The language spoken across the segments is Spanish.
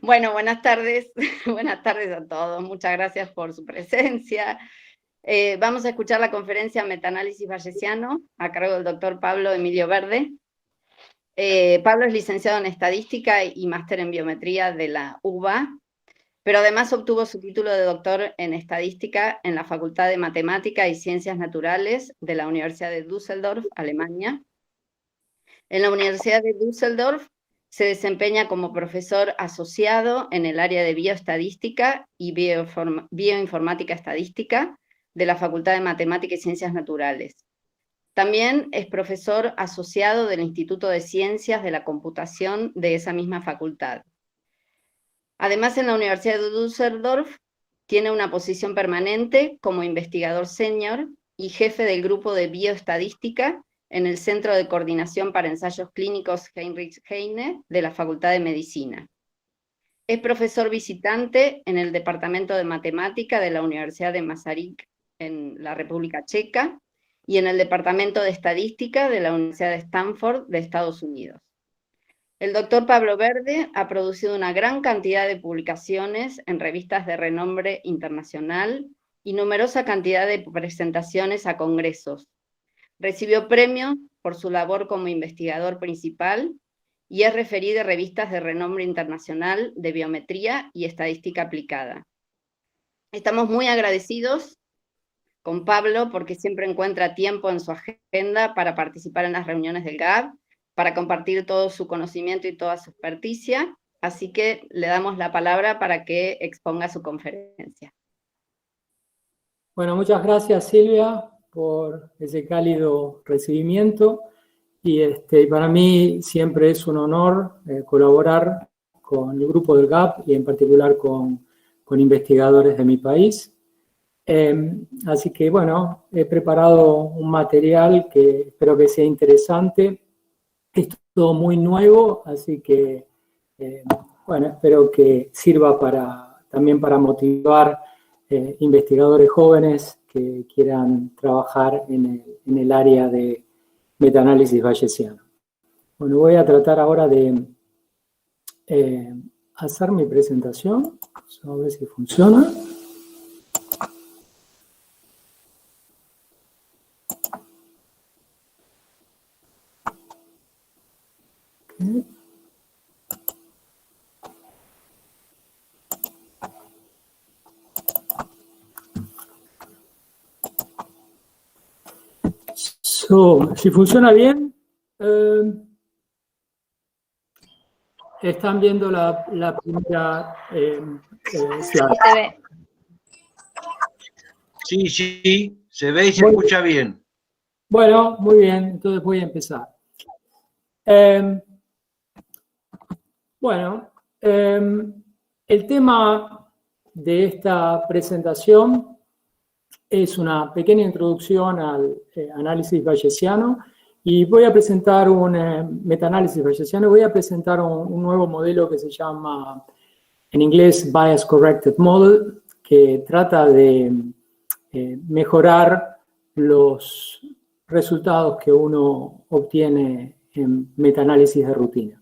Bueno, buenas tardes. Buenas tardes a todos. Muchas gracias por su presencia. Vamos a escuchar la conferencia Metaanálisis Bayesiano a cargo del doctor Pablo Emilio Verde. Pablo es licenciado en Estadística y máster en Biometría de la UBA, pero además obtuvo su título de doctor en Estadística en la Facultad de Matemática y Ciencias Naturales de la Universidad de Düsseldorf, Alemania. En la Universidad de Düsseldorf se desempeña como profesor asociado en el área de bioestadística y bioinformática estadística de la Facultad de Matemática y Ciencias Naturales. También es profesor asociado del Instituto de Ciencias de la Computación de esa misma facultad. Además, en la Universidad de Düsseldorf tiene una posición permanente como investigador senior y jefe del grupo de bioestadística en el Centro de Coordinación para Ensayos Clínicos Heinrich Heine de la Facultad de Medicina. Es profesor visitante en el Departamento de Matemática de la Universidad de Masaryk en la República Checa y en el Departamento de Estadística de la Universidad de Stanford de Estados Unidos. El doctor Pablo Verde ha producido una gran cantidad de publicaciones en revistas de renombre internacional y numerosa cantidad de presentaciones a congresos. Recibió premios por su labor como investigador principal y es referido a revistas de renombre internacional de biometría y estadística aplicada. Estamos muy agradecidos con Pablo porque siempre encuentra tiempo en su agenda para participar en las reuniones del GAB, para compartir todo su conocimiento y toda su experticia, así que le damos la palabra para que exponga su conferencia. Bueno, muchas gracias Silvia por ese cálido recibimiento y para mí siempre es un honor colaborar con el grupo del GAP y en particular con investigadores de mi país. Así que bueno, he preparado un material que espero que sea interesante. Es todo muy nuevo, así que bueno, espero que sirva también para motivar investigadores jóvenes que quieran trabajar en el área de metaanálisis bayesiano. Bueno, voy a tratar ahora de hacer mi presentación, a ver si funciona. Okay. Si funciona bien, están viendo la primera slide. Sí, se ve y se escucha bien. Bueno, muy bien, entonces voy a empezar. El tema de esta presentación es una pequeña introducción al análisis bayesiano y voy a presentar un metaanálisis bayesiano, voy a presentar un nuevo modelo que se llama, en inglés, Bias Corrected Model, que trata de mejorar los resultados que uno obtiene en metaanálisis de rutina.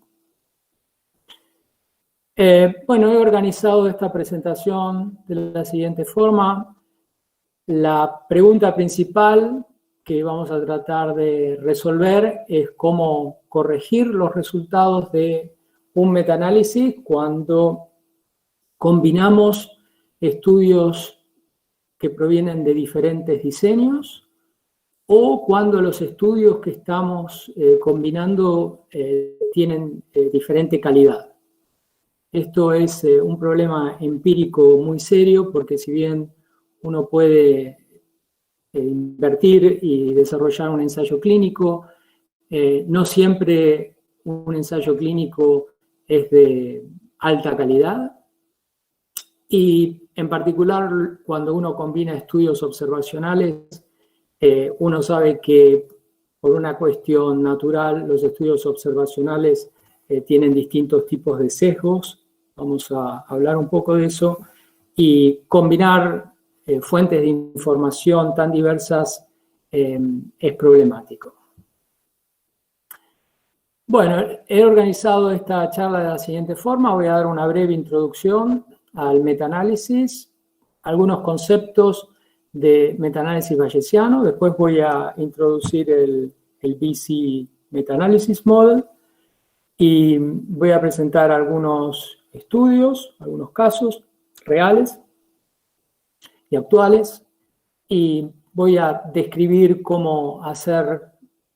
Bueno, he organizado esta presentación de la siguiente forma. La pregunta principal que vamos a tratar de resolver es cómo corregir los resultados de un metaanálisis cuando combinamos estudios que provienen de diferentes diseños o cuando los estudios que estamos combinando tienen diferente calidad. Esto es un problema empírico muy serio porque si bien uno puede invertir y desarrollar un ensayo clínico, no siempre un ensayo clínico es de alta calidad y en particular cuando uno combina estudios observacionales, uno sabe que por una cuestión natural los estudios observacionales tienen distintos tipos de sesgos, vamos a hablar un poco de eso, y combinar fuentes de información tan diversas es problemático. Bueno, he organizado esta charla de la siguiente forma. Voy a dar una breve introducción al metaanálisis, algunos conceptos de metaanálisis bayesiano. Después voy a introducir el BC Meta-Analysis Model y voy a presentar algunos estudios, algunos casos reales y actuales, y voy a describir cómo hacer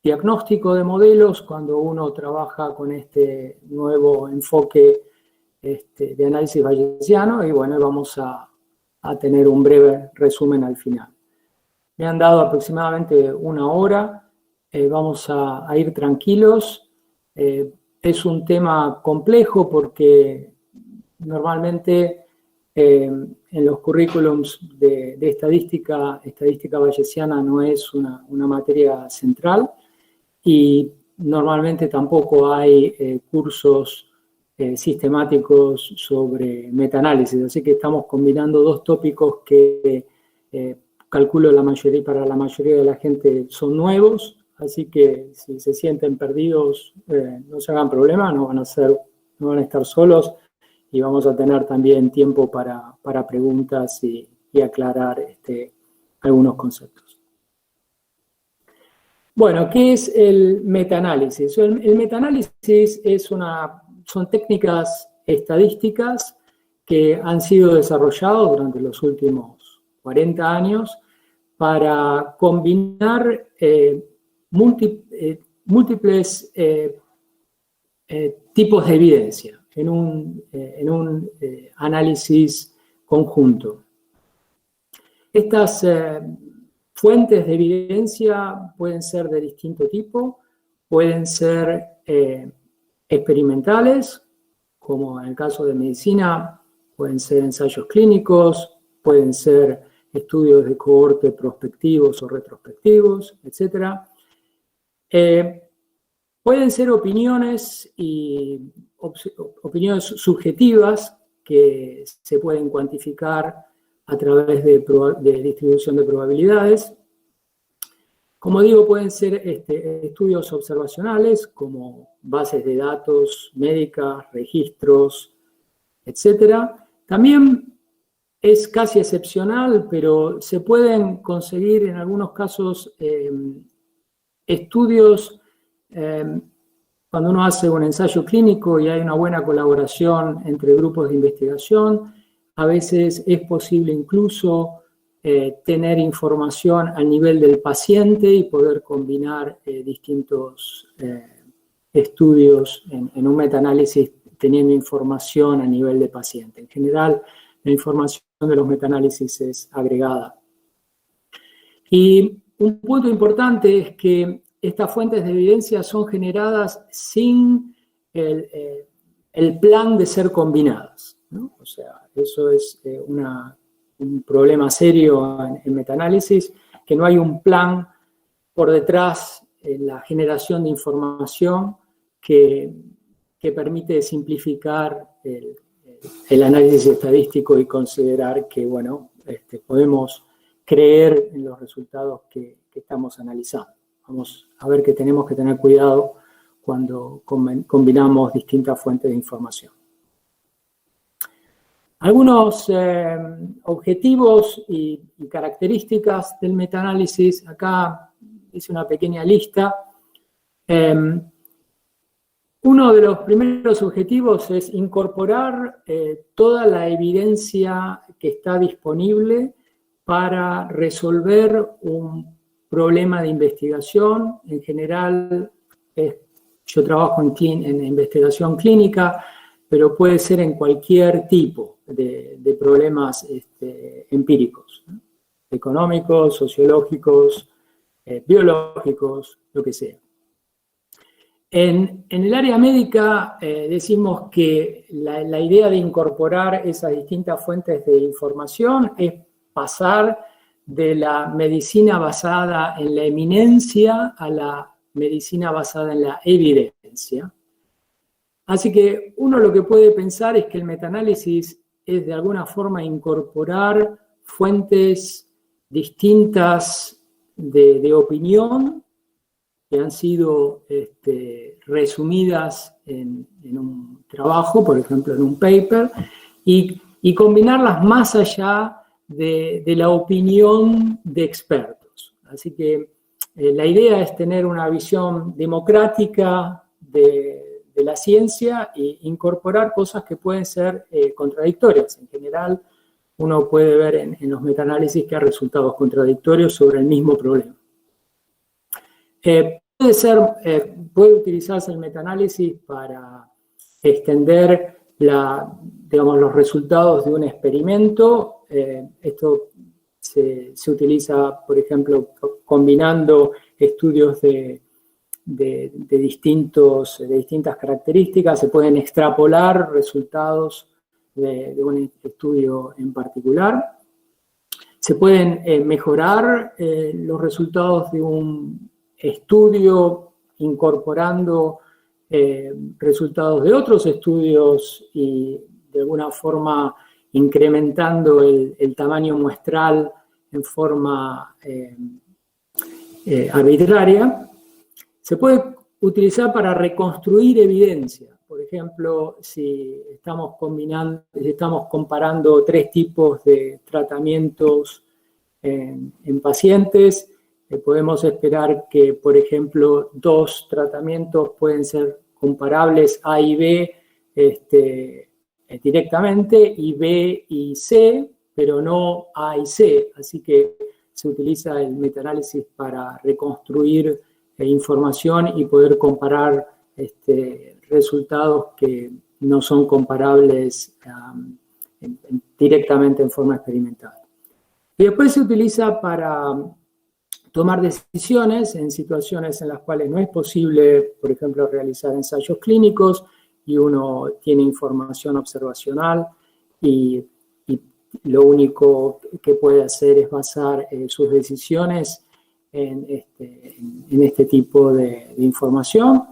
diagnóstico de modelos cuando uno trabaja con este nuevo enfoque de análisis bayesiano, y bueno, vamos a tener un breve resumen al final. Me han dado aproximadamente una hora, vamos a ir tranquilos. Es un tema complejo porque normalmente en los currículums de estadística bayesiana no es una materia central, y normalmente tampoco hay cursos sistemáticos sobre metaanálisis, así que estamos combinando dos tópicos que calculo para la mayoría de la gente son nuevos, así que si se sienten perdidos, no se hagan problema, no van a estar solos, y vamos a tener también tiempo para preguntas y aclarar algunos conceptos. Bueno, ¿qué es el metaanálisis? El metaanálisis son técnicas estadísticas que han sido desarrolladas durante los últimos 40 años para combinar múltiples tipos de evidencia en un análisis conjunto. Estas fuentes de evidencia pueden ser de distinto tipo, pueden ser experimentales, como en el caso de medicina, pueden ser ensayos clínicos, pueden ser estudios de cohorte prospectivos o retrospectivos, etc. Pueden ser opiniones subjetivas que se pueden cuantificar a través de distribución de probabilidades. Como digo, pueden ser estudios observacionales, como bases de datos médicas, registros, etc. También es casi excepcional, pero se pueden conseguir en algunos casos estudios cuando uno hace un ensayo clínico y hay una buena colaboración entre grupos de investigación. A veces es posible incluso tener información al nivel del paciente y poder combinar distintos estudios en un metaanálisis teniendo información a nivel de paciente. En general, la información de los metaanálisis es agregada. Y un punto importante es que estas fuentes de evidencia son generadas sin el plan de ser combinadas, ¿no? O sea, eso es un problema serio en metaanálisis, que no hay un plan por detrás en la generación de información que permite simplificar el análisis estadístico y considerar que, bueno, podemos creer en los resultados que estamos analizando. Vamos a ver que tenemos que tener cuidado cuando combinamos distintas fuentes de información. Algunos objetivos y características del metaanálisis. Acá hice una pequeña lista. Uno de los primeros objetivos es incorporar toda la evidencia que está disponible para resolver un problema de investigación. En general, yo trabajo en investigación clínica, pero puede ser en cualquier tipo de problemas empíricos, ¿no? Económicos, sociológicos, biológicos, lo que sea. En el área médica decimos que la idea de incorporar esas distintas fuentes de información es pasar de la medicina basada en la eminencia a la medicina basada en la evidencia. Así que uno lo que puede pensar es que el metaanálisis es de alguna forma incorporar fuentes distintas de opinión que han sido resumidas en un trabajo, por ejemplo, en un paper, y combinarlas más allá de la opinión de expertos. Así que la idea es tener una visión democrática de la ciencia e incorporar cosas que pueden ser contradictorias. En general, uno puede ver en los metaanálisis que hay resultados contradictorios sobre el mismo problema. Puede utilizarse el metaanálisis para extender los resultados de un experimento. Esto se utiliza, por ejemplo, combinando estudios de distintas características. Se pueden extrapolar resultados de un estudio en particular. Se pueden mejorar los resultados de un estudio incorporando resultados de otros estudios y de alguna forma incrementando el tamaño muestral en forma arbitraria. Se puede utilizar para reconstruir evidencia. Por ejemplo, si estamos comparando 3 tipos de tratamientos en pacientes, podemos esperar que, por ejemplo, 2 tratamientos pueden ser comparables A y B directamente, y B y C, pero no A y C. Así que se utiliza el metaanálisis para reconstruir información y poder comparar resultados que no son comparables directamente en forma experimental. Y después se utiliza para tomar decisiones en situaciones en las cuales no es posible, por ejemplo, realizar ensayos clínicos y uno tiene información observacional y lo único que puede hacer es basar sus decisiones en este tipo de información.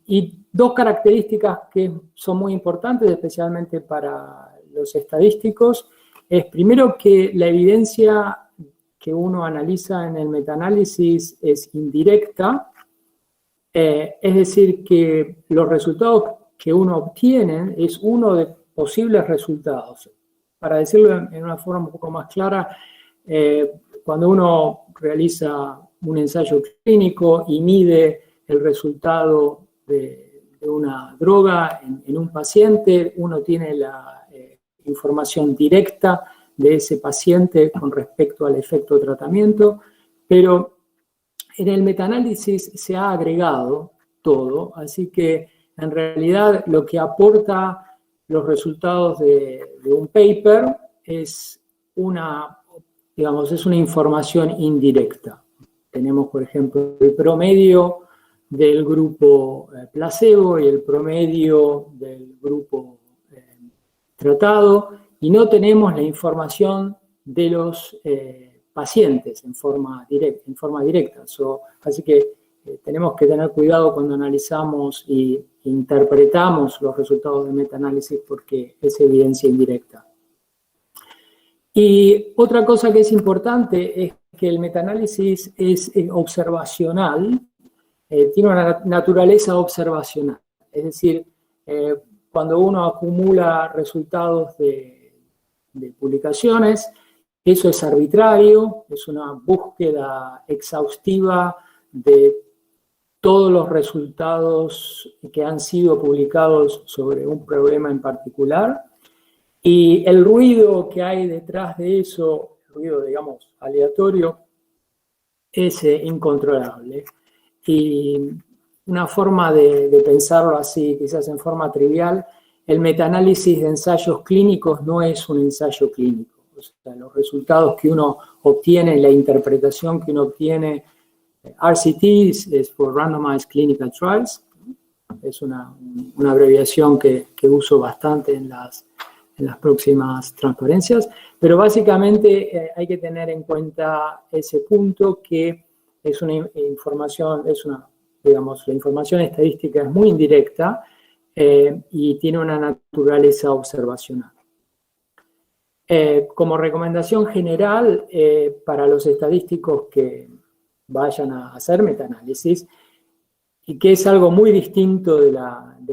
Y 2 características que son muy importantes, especialmente para los estadísticos, es primero que la evidencia que uno analiza en el metaanálisis es indirecta, es decir, que los resultados que uno obtiene es uno de posibles resultados. Para decirlo en una forma un poco más clara, cuando uno realiza un ensayo clínico y mide el resultado de una droga en un paciente, uno tiene la información directa de ese paciente con respecto al efecto de tratamiento, pero en el metaanálisis se ha agregado todo, así que en realidad lo que aporta los resultados de un paper es una información indirecta. Tenemos, por ejemplo, el promedio del grupo placebo y el promedio del grupo tratado, y no tenemos la información de los pacientes en forma directa. Así que tenemos que tener cuidado cuando analizamos e interpretamos los resultados de metaanálisis porque es evidencia indirecta. Y otra cosa que es importante es que el metaanálisis es observacional, tiene una naturaleza observacional. Es decir, cuando uno acumula resultados de publicaciones, eso es arbitrario, es una búsqueda exhaustiva de todos los resultados que han sido publicados sobre un problema en particular, y el ruido que hay detrás de eso, el ruido, digamos, aleatorio, es incontrolable. Y una forma de pensarlo así, quizás en forma trivial, el metaanálisis de ensayos clínicos no es un ensayo clínico. O sea, los resultados que uno obtiene, la interpretación que uno obtiene, RCT es por Randomized Clinical Trials, es una abreviación que uso bastante en las próximas transparencias, pero básicamente hay que tener en cuenta ese punto que es una información, digamos, la información estadística es muy indirecta y tiene una naturaleza observacional. Como recomendación general para los estadísticos que vayan a hacer metaanálisis, y que es algo muy distinto del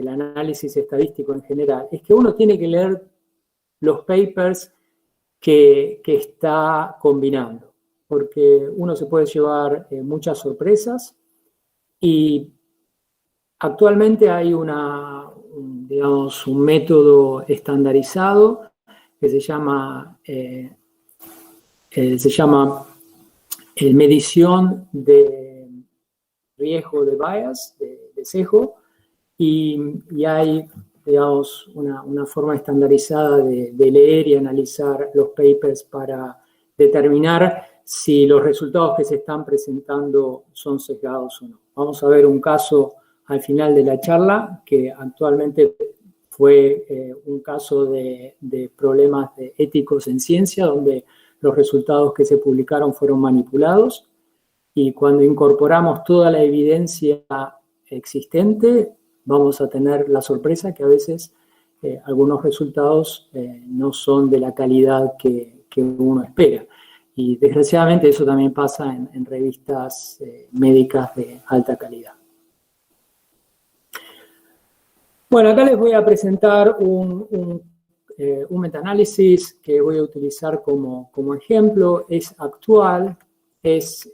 análisis estadístico en general, es que uno tiene que leer los papers que está combinando, porque uno se puede llevar muchas sorpresas, y actualmente hay un método estandarizado que se llama medición de riesgo de bias, de sesgo, y hay, digamos, una forma estandarizada de leer y analizar los papers para determinar si los resultados que se están presentando son sesgados o no. Vamos a ver un caso al final de la charla que actualmente fue un caso de problemas éticos en ciencia, donde los resultados que se publicaron fueron manipulados, y cuando incorporamos toda la evidencia existente, vamos a tener la sorpresa que a veces algunos resultados no son de la calidad que uno espera. Y desgraciadamente eso también pasa en revistas médicas de alta calidad. Bueno, acá les voy a presentar un metaanálisis que voy a utilizar como ejemplo. Es actual, es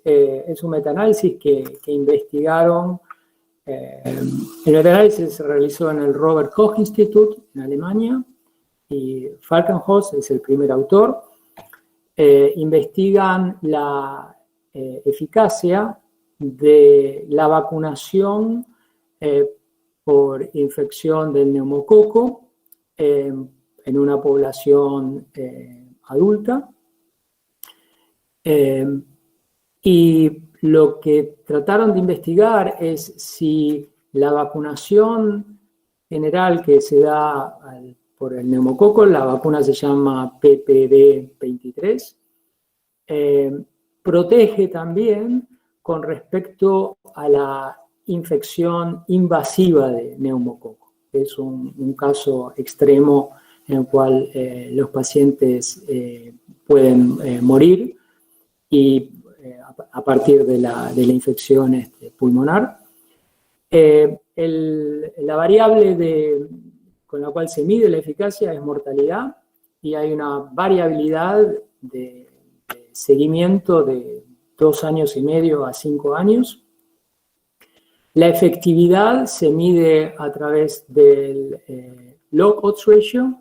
un metaanálisis que investigaron. El metaanálisis se realizó en el Robert Koch Institute en Alemania, y Falkenhaus es el primer autor. Investigan la eficacia de la vacunación por infección del neumococo en una población adulta. Y lo que trataron de investigar es si la vacunación general que se da por el neumococo, la vacuna se llama PPD-23, protege también con respecto a la infección invasiva de neumococo. Es un caso extremo en el cual los pacientes pueden morir a partir de la infección pulmonar. La variable con la cual se mide la eficacia es mortalidad, y hay una variabilidad de seguimiento de 2 años y medio a 5 años. La efectividad se mide a través del log odds ratio,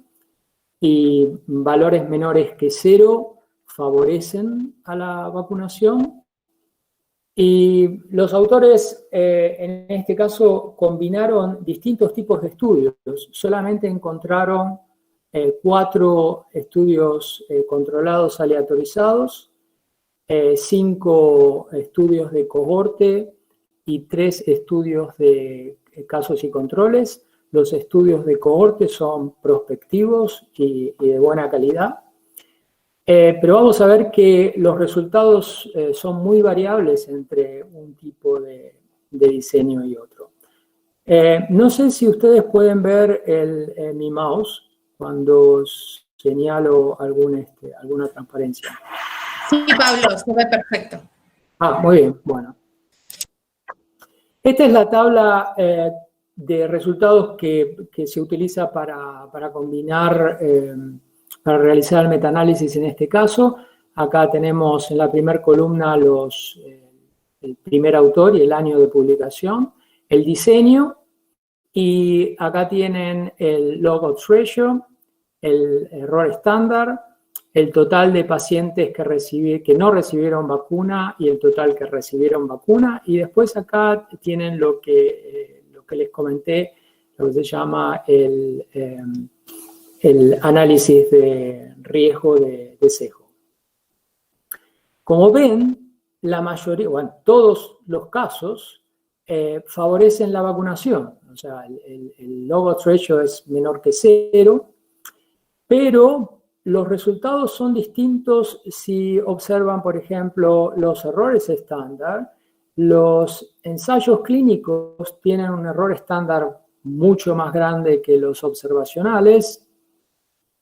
y valores menores que 0 favorecen a la vacunación. Y los autores, en este caso, combinaron distintos tipos de estudios. Solamente encontraron 4 estudios controlados aleatorizados, 5 estudios de cohorte y 3 estudios de casos y controles. Los estudios de cohorte son prospectivos y de buena calidad. Pero vamos a ver que los resultados son muy variables entre un tipo de diseño y otro. No sé si ustedes pueden ver mi mouse cuando señalo alguna transparencia. Sí, Pablo, se ve perfecto. Muy bien, bueno. Esta es la tabla de resultados que se utiliza para combinar, para realizar el metaanálisis en este caso. Acá tenemos en la primera columna el primer autor y el año de publicación, el diseño, y acá tienen el log odds ratio, el error estándar, el total de pacientes que no recibieron vacuna y el total que recibieron vacuna, y después acá tienen lo que les comenté, lo que se llama el análisis de riesgo de sesgo. Como ven, la mayoría, todos los casos favorecen la vacunación. O sea, el log odds ratio es menor que 0, pero los resultados son distintos si observan, por ejemplo, los errores estándar. Los ensayos clínicos tienen un error estándar mucho más grande que los observacionales,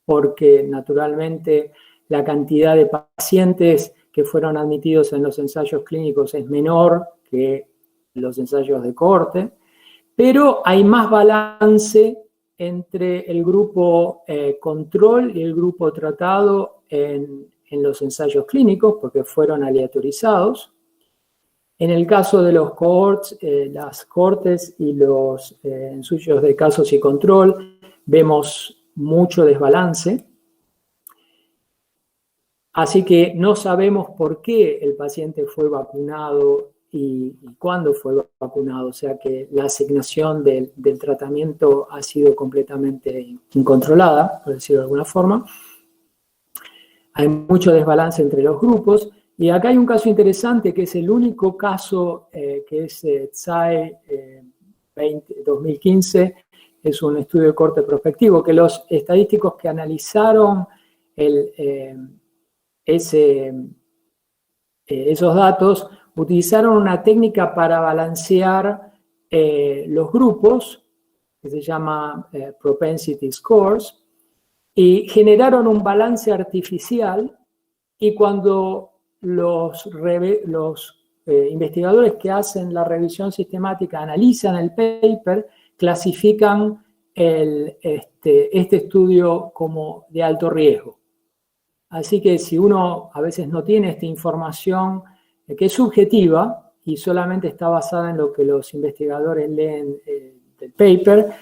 porque naturalmente la cantidad de pacientes que fueron admitidos en los ensayos clínicos es menor que los ensayos de cohorte, pero hay más balance entre el grupo control y el grupo tratado en los ensayos clínicos, porque fueron aleatorizados. En el caso de los cohorts, las cohortes y los ensayos de casos y control, vemos mucho desbalance. Así que no sabemos por qué el paciente fue vacunado y cuándo fue vacunado. O sea que la asignación del tratamiento ha sido completamente incontrolada, por decirlo de alguna forma. Hay mucho desbalance entre los grupos. Y acá hay un caso interesante que es el único caso que es TSAE 2015, es un estudio de corte prospectivo, que los estadísticos que analizaron esos datos utilizaron una técnica para balancear los grupos, que se llama propensity scores, y generaron un balance artificial, y cuando los investigadores que hacen la revisión sistemática analizan el paper, clasifican este estudio como de alto riesgo. Así que si uno a veces no tiene esta información que es subjetiva y solamente está basada en lo que los investigadores leen del paper,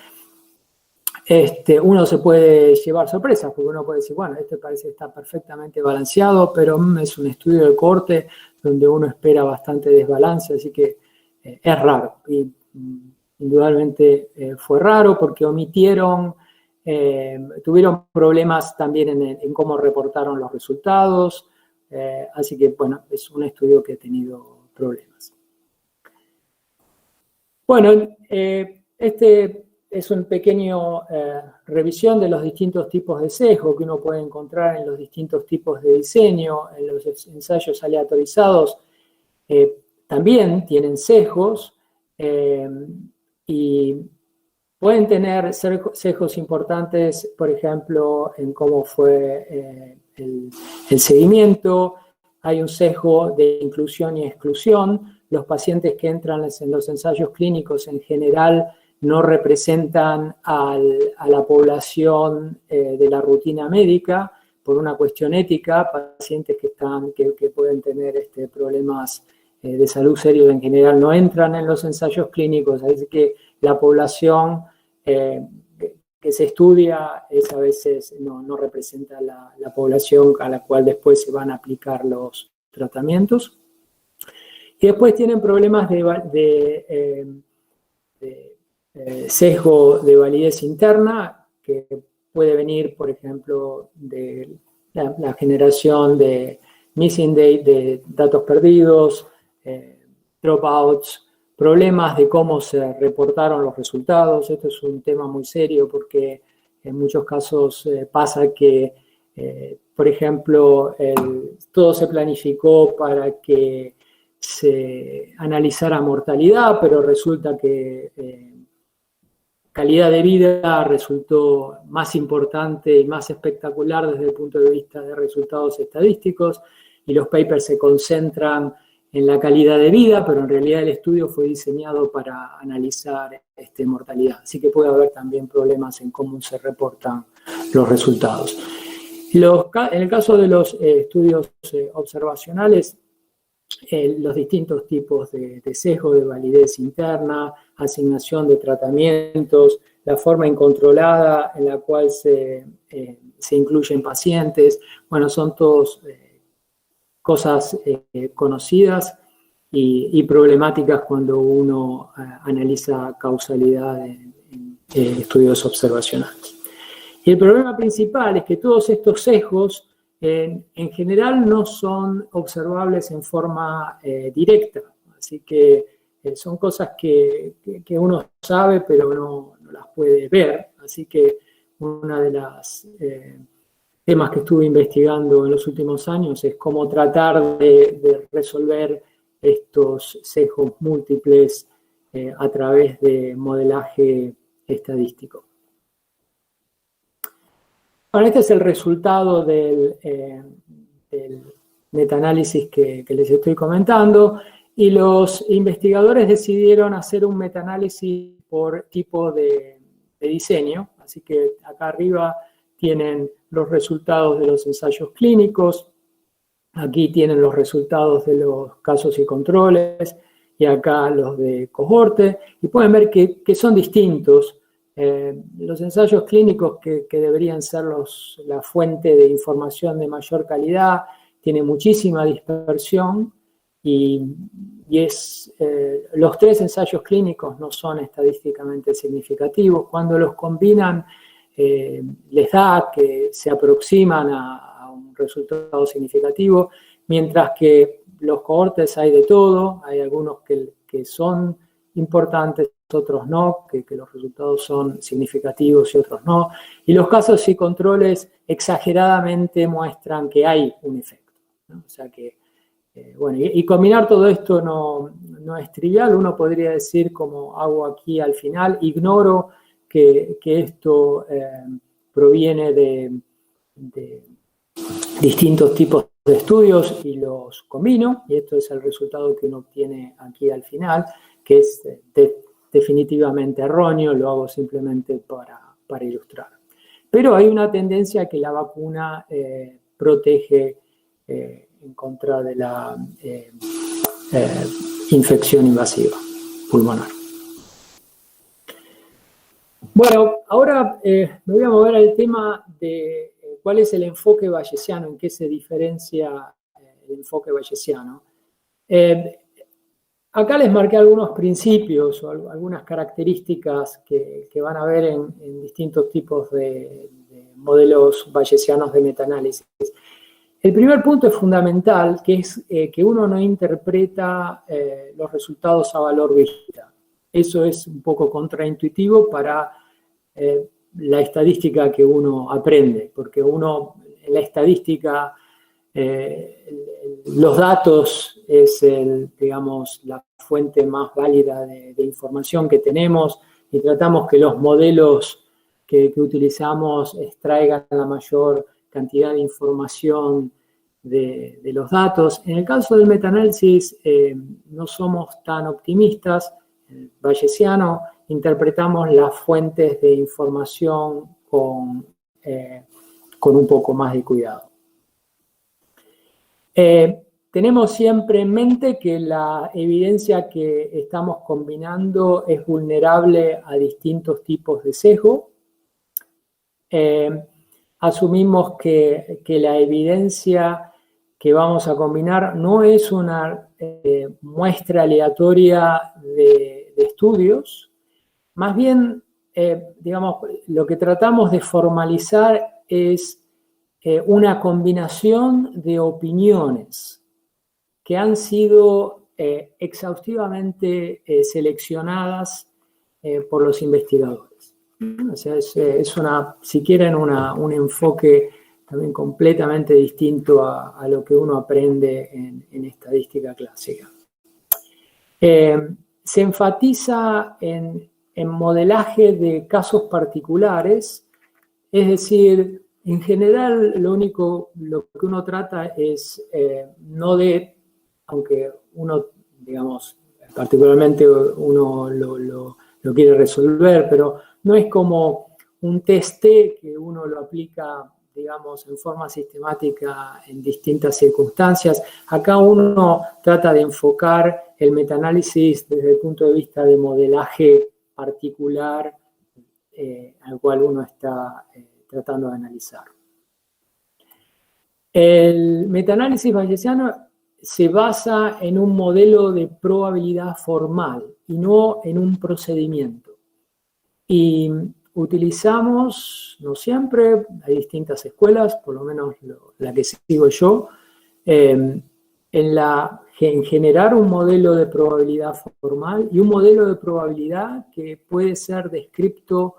uno se puede llevar sorpresas, porque uno puede decir, bueno, este parece que está perfectamente balanceado, pero es un estudio de corte donde uno espera bastante desbalance, así que es raro. Y indudablemente fue raro porque tuvieron problemas también en cómo reportaron los resultados, así que, bueno, es un estudio que ha tenido problemas. Bueno, es una pequeña revisión de los distintos tipos de sesgo que uno puede encontrar en los distintos tipos de diseño. En los ensayos aleatorizados también tienen sesgos y pueden tener sesgos importantes, por ejemplo, en cómo fue el seguimiento. Hay un sesgo de inclusión y exclusión. Los pacientes que entran en los ensayos clínicos en general no representan a la población de la rutina médica por una cuestión ética. Pacientes que pueden tener problemas de salud serios en general no entran en los ensayos clínicos, así que la población que se estudia a veces no representa la población a la cual después se van a aplicar los tratamientos. Y después tienen problemas de sesgo de validez interna, que puede venir, por ejemplo, de la generación de missing date, de datos perdidos, dropouts, problemas de cómo se reportaron los resultados. Esto es un tema muy serio porque en muchos casos pasa que, por ejemplo, todo se planificó para que se analizara mortalidad, pero resulta que calidad de vida resultó más importante y más espectacular desde el punto de vista de resultados estadísticos, y los papers se concentran en la calidad de vida, pero en realidad el estudio fue diseñado para analizar mortalidad. Así que puede haber también problemas en cómo se reportan los resultados. En el caso de los estudios observacionales, los distintos tipos de sesgo de validez interna, asignación de tratamientos, la forma incontrolada en la cual se incluyen pacientes, bueno, son todos cosas conocidas y problemáticas cuando uno analiza causalidad en estudios observacionales. Y el problema principal es que todos estos sesgos en general no son observables en forma directa, así que son cosas que uno sabe pero no las puede ver, así que una de las temas que estuve investigando en los últimos años es cómo tratar de resolver estos sesgos múltiples a través de modelaje estadístico. Bueno, este es el resultado del metaanálisis que les estoy comentando, y los investigadores decidieron hacer un metaanálisis por tipo de diseño, así que acá arriba tienen los resultados de los ensayos clínicos, aquí tienen los resultados de los casos y controles, y acá los de cohorte, y pueden ver que son distintos. Los ensayos clínicos que deberían ser la fuente de información de mayor calidad, tienen muchísima dispersión, y los 3 ensayos clínicos no son estadísticamente significativos. Cuando los combinan, les da que se aproximan a un resultado significativo, mientras que los cohortes hay de todo, hay algunos que son importantes, otros no, que los resultados son significativos y otros no, y los casos y controles exageradamente muestran que hay un efecto, ¿no? O sea que, bueno, y combinar todo esto no es trivial. Uno podría decir, como hago aquí al final, ignoro que esto proviene de distintos tipos de estudios y los combino, y esto es el resultado que uno obtiene aquí al final, que es definitivamente erróneo, lo hago simplemente para ilustrar. Pero hay una tendencia que la vacuna protege en contra de la infección invasiva pulmonar. Bueno, ahora me voy a mover al tema de cuál es el enfoque bayesiano, en qué se diferencia el enfoque bayesiano. Acá les marqué algunos principios o algunas características que van a ver en distintos tipos de modelos bayesianos de metaanálisis. El primer punto es fundamental, que es que uno no interpreta los resultados a valor vista. Eso es un poco contraintuitivo para la estadística que uno aprende, porque uno en la estadística, los datos es digamos, la fuente más válida de información que tenemos, y tratamos que los modelos que utilizamos extraigan la mayor cantidad de información de los datos. En el caso del metaanálisis no somos tan optimistas. En bayesiano interpretamos las fuentes de información con un poco más de cuidado. Tenemos siempre en mente que la evidencia que estamos combinando es vulnerable a distintos tipos de sesgo. Asumimos que la evidencia que vamos a combinar no es una muestra aleatoria de estudios, más bien, digamos, lo que tratamos de formalizar es una combinación de opiniones que han sido exhaustivamente seleccionadas por los investigadores. O sea, es si quieren, un enfoque también completamente distinto a lo que uno aprende en estadística clásica. Se enfatiza en modelaje de casos particulares, es decir, en general lo que uno trata es no de, aunque uno, digamos, particularmente uno lo quiere resolver, pero no es como un test T que uno lo aplica, digamos, en forma sistemática en distintas circunstancias. Acá uno trata de enfocar el metaanálisis desde el punto de vista de modelaje particular al cual uno está tratando de analizar. El metaanálisis bayesiano se basa en un modelo de probabilidad formal y no en un procedimiento. Y utilizamos, no siempre, hay distintas escuelas, por lo menos la que sigo yo, en generar un modelo de probabilidad formal y un modelo de probabilidad que puede ser descrito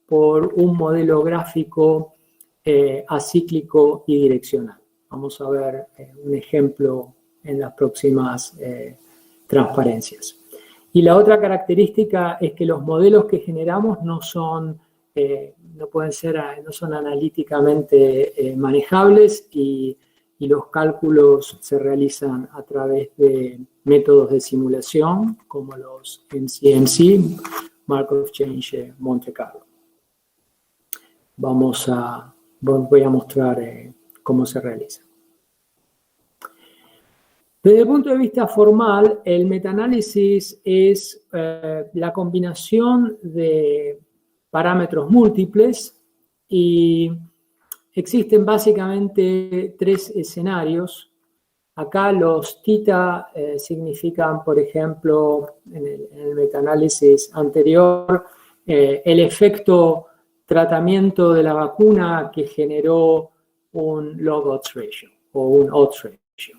por un modelo gráfico acíclico y direccional. Vamos a ver un ejemplo en las próximas transparencias. Y la otra característica es que los modelos que generamos no son analíticamente manejables y y los cálculos se realizan a través de métodos de simulación como los MCMC, Markov Chain Monte Carlo. Voy a mostrar cómo se realiza. Desde el punto de vista formal, el metaanálisis es la combinación de parámetros múltiples y existen básicamente 3 escenarios. Acá los θ significan, por ejemplo, en el metaanálisis anterior, el efecto tratamiento de la vacuna que generó un log-odds ratio o un odds ratio.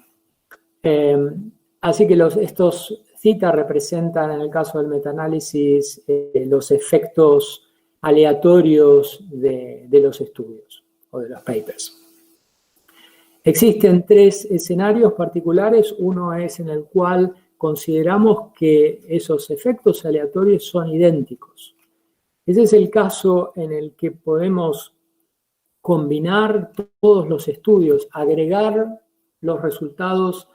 Así que estos θ representan, en el caso del metaanálisis, los efectos aleatorios de los estudios o de los papers. Existen 3 escenarios particulares. Uno es en el cual consideramos que esos efectos aleatorios son idénticos. Ese es el caso en el que podemos combinar todos los estudios, agregar los resultados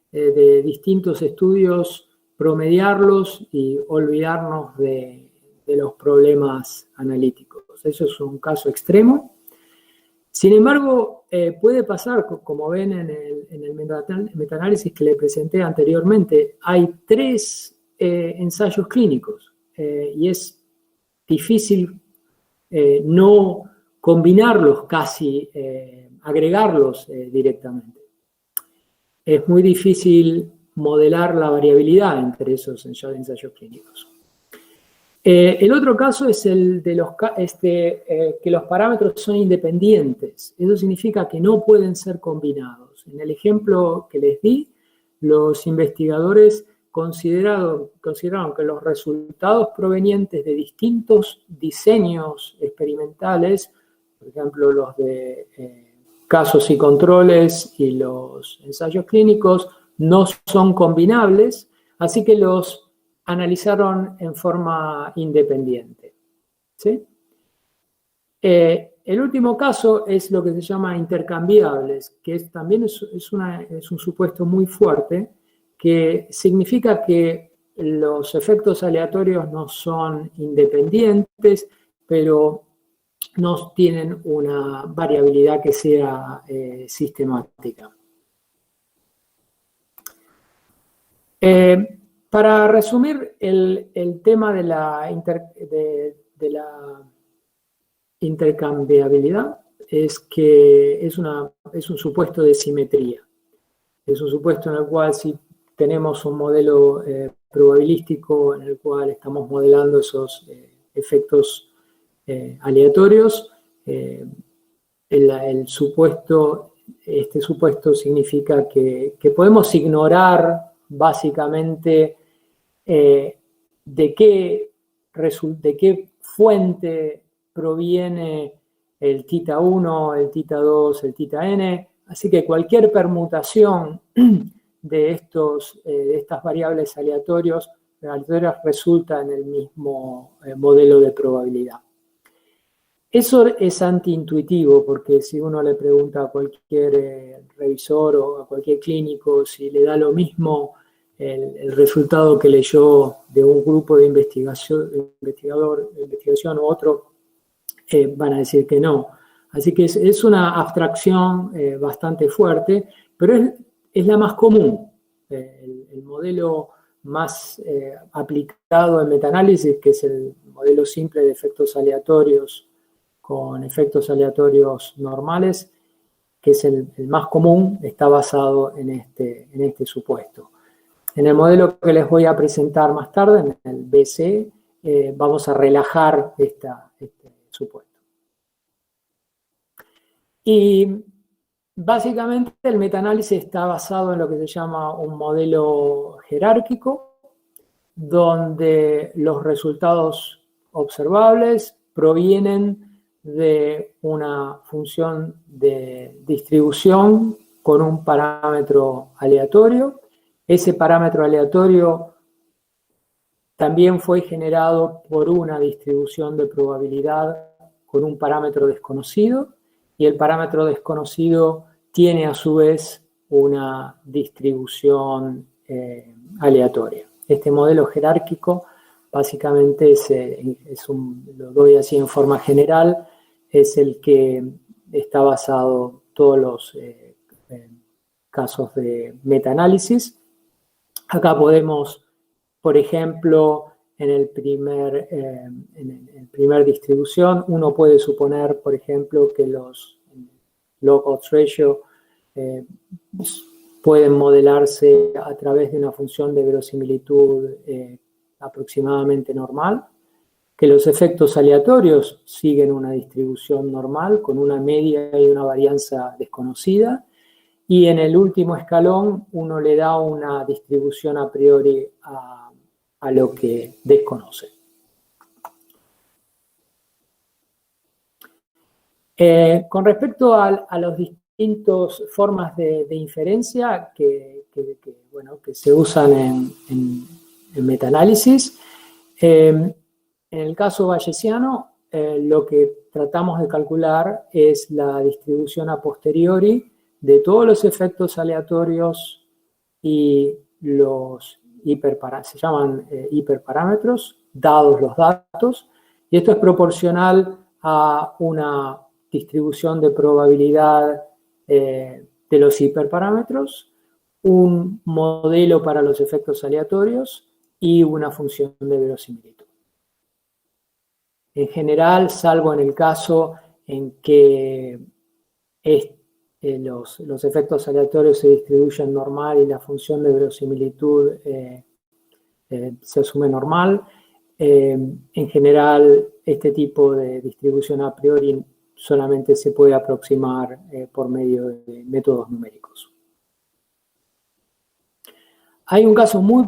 de distintos estudios, promediarlos y olvidarnos de los problemas analíticos. Eso es un caso extremo. Sin embargo, puede pasar, como ven en el metaanálisis que le presenté anteriormente, hay 3 ensayos clínicos y es difícil no combinarlos casi, agregarlos directamente. Es muy difícil modelar la variabilidad entre esos ensayos clínicos. El otro caso es el de que los parámetros son independientes. Eso significa que no pueden ser combinados. En el ejemplo que les di, los investigadores consideraron que los resultados provenientes de distintos diseños experimentales, por ejemplo, los de casos y controles y los ensayos clínicos, no son combinables, así que los analizaron en forma independiente. ¿Sí? El último caso es lo que se llama intercambiables, que también es un supuesto muy fuerte, que significa que los efectos aleatorios no son independientes, pero no tienen una variabilidad que sea sistemática. Para resumir el tema de la intercambiabilidad, es que es un supuesto de simetría. Es un supuesto en el cual si tenemos un modelo probabilístico en el cual estamos modelando esos efectos aleatorios, este supuesto significa que podemos ignorar básicamente de qué fuente proviene el θ1, el θ2, el θn, así que cualquier permutación de estas variables aleatorias resulta en el mismo modelo de probabilidad. Eso es antiintuitivo, porque si uno le pregunta a cualquier revisor o a cualquier clínico si le da lo mismo el resultado que leyó de un grupo de investigación u otro, van a decir que no. Así que es una abstracción bastante fuerte, pero es la más común. El modelo más aplicado en metaanálisis, que es el modelo simple de efectos aleatorios con efectos aleatorios normales, que es el más común, está basado en este supuesto. En el modelo que les voy a presentar más tarde, en el BC, vamos a relajar este supuesto. Y básicamente el metaanálisis está basado en lo que se llama un modelo jerárquico, donde los resultados observables provienen de una función de distribución con un parámetro aleatorio. Ese parámetro aleatorio también fue generado por una distribución de probabilidad con un parámetro desconocido, y el parámetro desconocido tiene a su vez una distribución aleatoria. Este modelo jerárquico básicamente lo doy así en forma general, es el que está basado en todos los casos de metaanálisis. Acá podemos, por ejemplo, en el primer distribución, uno puede suponer, por ejemplo, que los log odds ratio pueden modelarse a través de una función de verosimilitud aproximadamente normal, que los efectos aleatorios siguen una distribución normal con una media y una varianza desconocida, y en el último escalón uno le da una distribución a priori a lo que desconoce. Con respecto a las distintas formas de inferencia que se usan en metaanálisis, en el caso bayesiano, lo que tratamos de calcular es la distribución a posteriori de todos los efectos aleatorios y los se llaman hiperparámetros, dados los datos, y esto es proporcional a una distribución de probabilidad de los hiperparámetros, un modelo para los efectos aleatorios y una función de verosimilitud. En general, salvo en el caso en que los efectos aleatorios se distribuyen normal y la función de verosimilitud se asume normal, en general este tipo de distribución a priori solamente se puede aproximar por medio de métodos numéricos. Hay un caso muy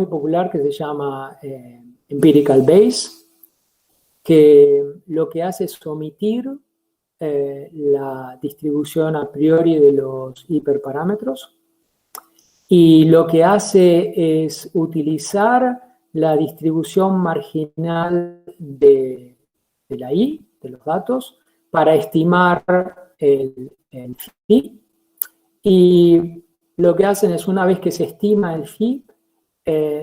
popular que se llama Empirical Bayes, que lo que hace es omitir la distribución a priori de los hiperparámetros, y lo que hace es utilizar la distribución marginal de la I, de los datos, para estimar el phi, y lo que hacen es, una vez que se estima el phi,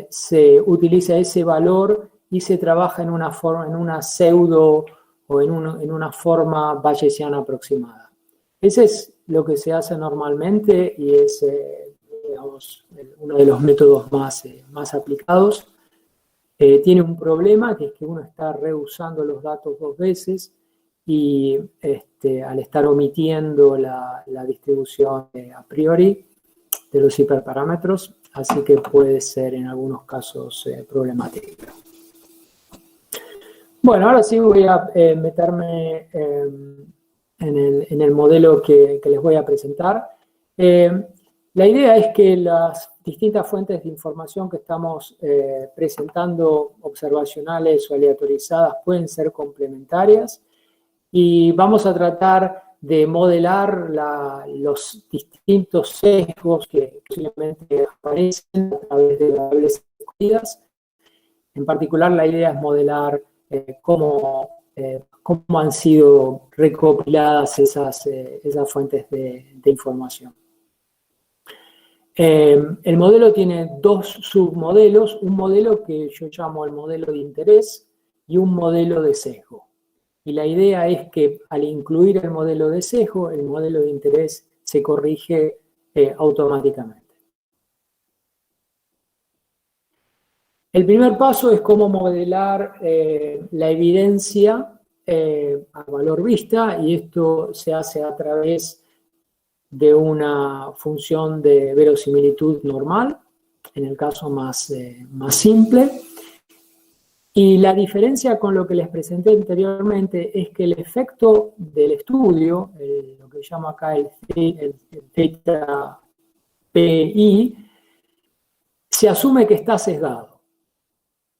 se utiliza ese valor y se trabaja en una pseudo o en una forma bayesiana aproximada. Ese es lo que se hace normalmente y es, digamos, uno de los métodos más aplicados. Tiene un problema, que es que uno está reusando los datos dos veces y al estar omitiendo la distribución a priori de los hiperparámetros, así que puede ser en algunos casos problemático. Bueno, ahora sí voy a meterme en el modelo que les voy a presentar. La idea es que las distintas fuentes de información que estamos presentando, observacionales o aleatorizadas, pueden ser complementarias, y vamos a tratar de modelar los distintos sesgos que posiblemente aparecen a través de variables escogidas. En particular, la idea es modelar cómo han sido recopiladas esas fuentes de información. El modelo tiene dos submodelos, un modelo que yo llamo el modelo de interés y un modelo de sesgo. Y la idea es que al incluir el modelo de sesgo, el modelo de interés se corrige automáticamente. El primer paso es cómo modelar la evidencia a valor vista, y esto se hace a través de una función de verosimilitud normal, en el caso más simple. Y la diferencia con lo que les presenté anteriormente es que el efecto del estudio, lo que llamo acá el theta pi, se asume que está sesgado.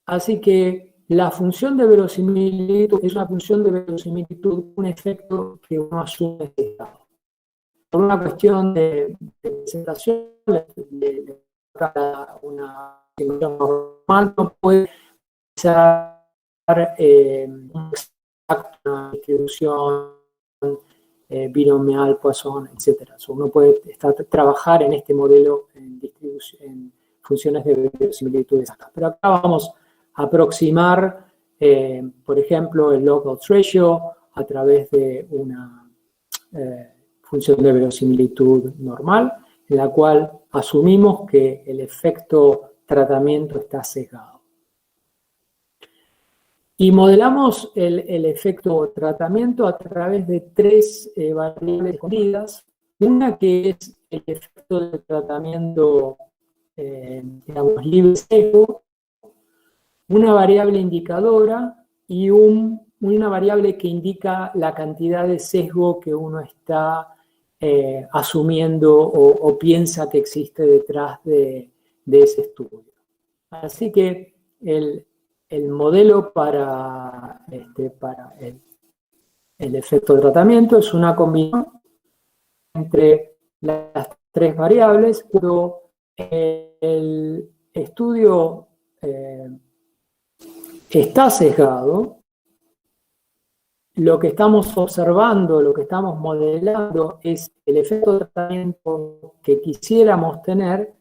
Así que la función de verosimilitud es una función de verosimilitud, un efecto que uno asume sesgado. Por una cuestión de presentación, una simulación normal no puede una distribución binomial, Poisson, etc. Uno puede trabajar en este modelo en funciones de verosimilitud exactas. Pero acá vamos a aproximar, por ejemplo, el log odds ratio a través de una función de verosimilitud normal, en la cual asumimos que el efecto tratamiento está sesgado. Y modelamos el efecto tratamiento a través de tres variables escondidas. Una que es el efecto de tratamiento, digamos, libre sesgo, una variable indicadora y una variable que indica la cantidad de sesgo que uno está asumiendo o piensa que existe detrás de ese estudio. Así que el modelo para el efecto de tratamiento es una combinación entre las tres variables, pero el estudio está sesgado. Lo que estamos observando, lo que estamos modelando es el efecto de tratamiento que quisiéramos tener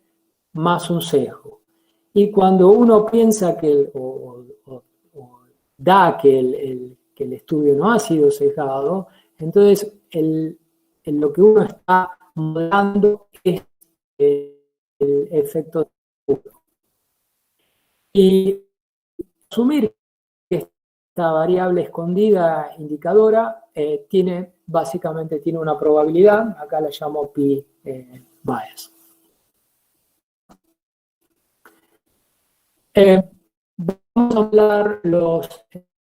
más un sesgo. Y cuando uno piensa que da que el estudio no ha sido sesgado, entonces lo que uno está modelando es el efecto de tratamiento. Y asumir que esta variable escondida indicadora básicamente tiene una probabilidad, acá la llamo p-bias. Vamos a hablar los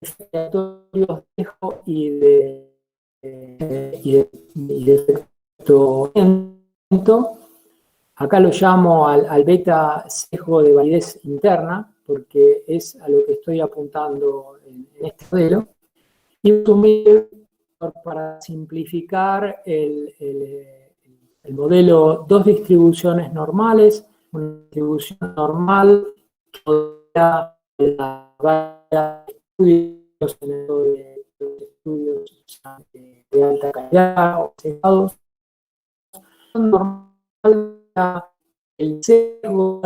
efectos de sesgo y de efecto. Acá lo llamo al beta sesgo de validez interna, porque es a lo que estoy apuntando en este modelo. Y para simplificar el modelo, dos distribuciones normales, una distribución normal que podría la variedad de estudios de alta calidad o sesgados. Normal el sesgo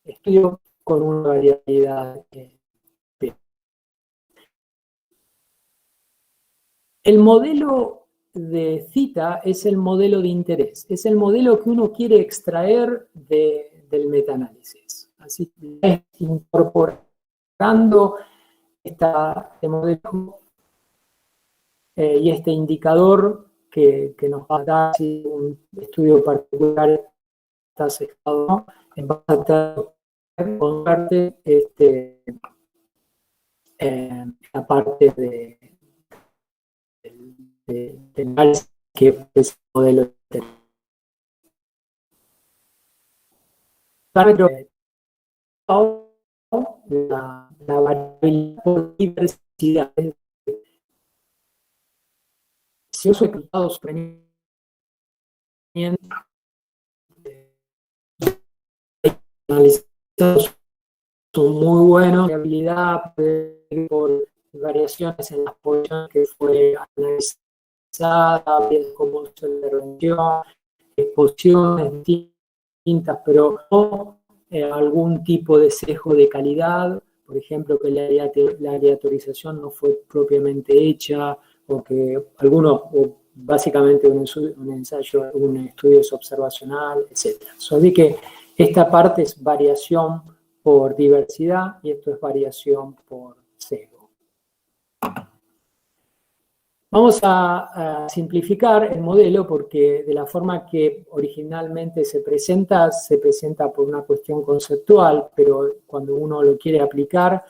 estudio con una variabilidad. El modelo de cita es el modelo de interés, es el modelo que uno quiere extraer del metaanálisis. Así que incorporando este modelo y este indicador que nos va a dar si un estudio particular está sesgado o no, en base a encontrarte la parte del análisis que es el modelo de parámetro la variabilidad por diversidad. Si uso resultados analizados son muy buenos, la variabilidad por variaciones en las posiciones que fue analizada, cómo se intervención, exposiciones distintas, pero no algún tipo de sesgo de calidad, por ejemplo, que la aleatorización no fue propiamente hecha, o que básicamente un ensayo, un estudio es observacional, etc. Así que esta parte es variación por diversidad y esto es variación por sesgo. Vamos a simplificar el modelo porque de la forma que originalmente se presenta por una cuestión conceptual, pero cuando uno lo quiere aplicar,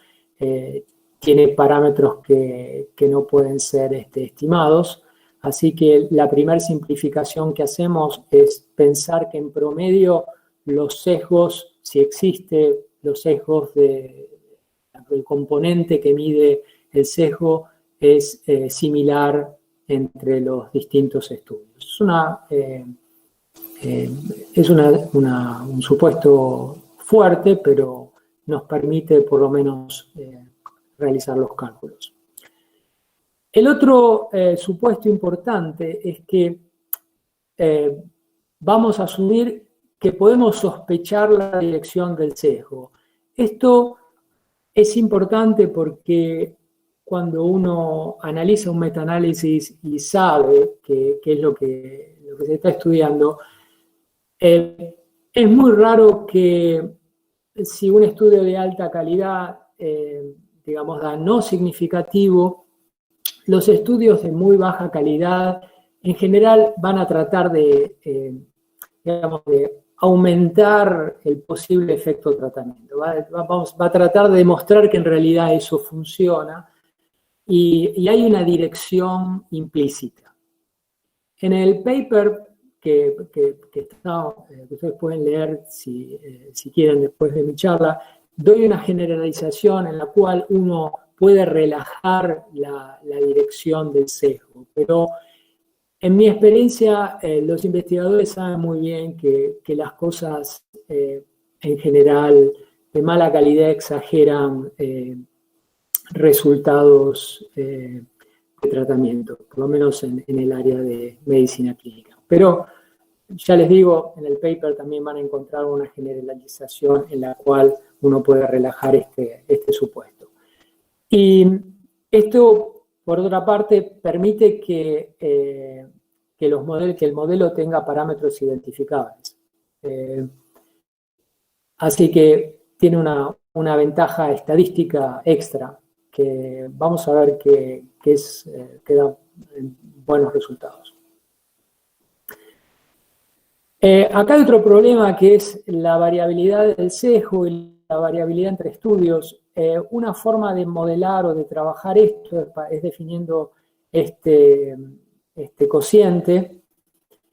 tiene parámetros que no pueden ser estimados. Así que la primera simplificación que hacemos es pensar que en promedio los sesgos, si existe los sesgos del componente que mide el sesgo, es similar entre los distintos estudios. Es un supuesto fuerte, pero nos permite por lo menos realizar los cálculos. El otro supuesto importante es que vamos a asumir que podemos sospechar la dirección del sesgo. Esto es importante porque cuando uno analiza un metaanálisis y sabe qué es lo que se está estudiando, es muy raro que si un estudio de alta calidad, digamos, da no significativo, los estudios de muy baja calidad en general van a tratar digamos, de aumentar el posible efecto de tratamiento. Va a tratar de demostrar que en realidad eso funciona y hay una dirección implícita. En el paper que ustedes pueden leer si quieren después de mi charla, doy una generalización en la cual uno puede relajar la dirección del sesgo, pero en mi experiencia los investigadores saben muy bien que las cosas en general de mala calidad exageran resultados de tratamiento, por lo menos en el área de medicina clínica. Pero ya les digo, en el paper también van a encontrar una generalización en la cual uno puede relajar este supuesto. Y esto, por otra parte, permite que el modelo tenga parámetros identificables. Así que tiene una ventaja estadística extra que vamos a ver que da buenos resultados. Acá hay otro problema que es la variabilidad del sesgo y la variabilidad entre estudios. Una forma de modelar o de trabajar esto es definiendo este cociente,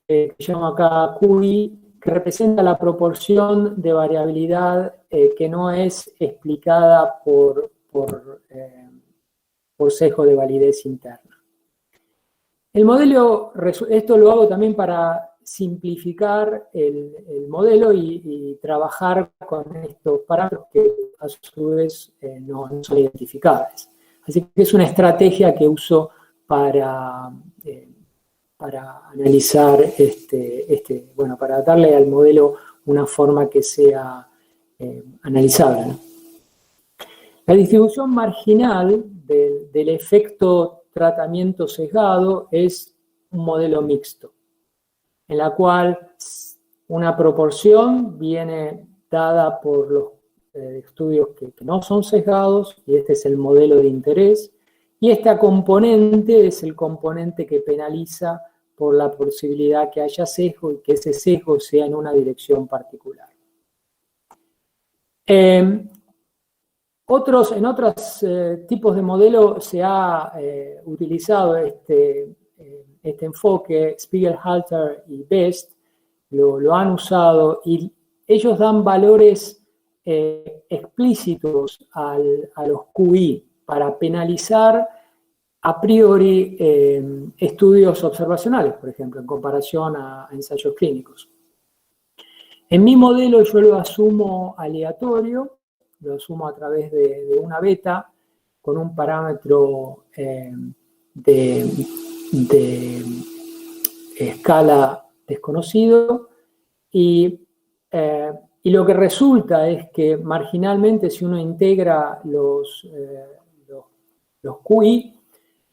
que llamo acá QI, que representa la proporción de variabilidad que no es explicada por sesgo de validez interna. El modelo, esto lo hago también para simplificar el modelo y trabajar con estos parámetros que a su vez no son identificables. Así que es una estrategia que uso para analizar, bueno, para darle al modelo una forma que sea analizable, ¿no? La distribución marginal del efecto tratamiento sesgado es un modelo mixto, en la cual una proporción viene dada por los estudios que no son sesgados, y este es el modelo de interés, y esta componente es el componente que penaliza por la posibilidad que haya sesgo y que ese sesgo sea en una dirección particular. En otros tipos de modelos se ha utilizado este enfoque. Spiegelhalter y Best lo han usado y ellos dan valores explícitos a los QI para penalizar a priori estudios observacionales, por ejemplo, en comparación a ensayos clínicos. En mi modelo yo lo asumo aleatorio, lo asumo a través de una beta con un parámetro de escala desconocido y lo que resulta es que marginalmente si uno integra los QI,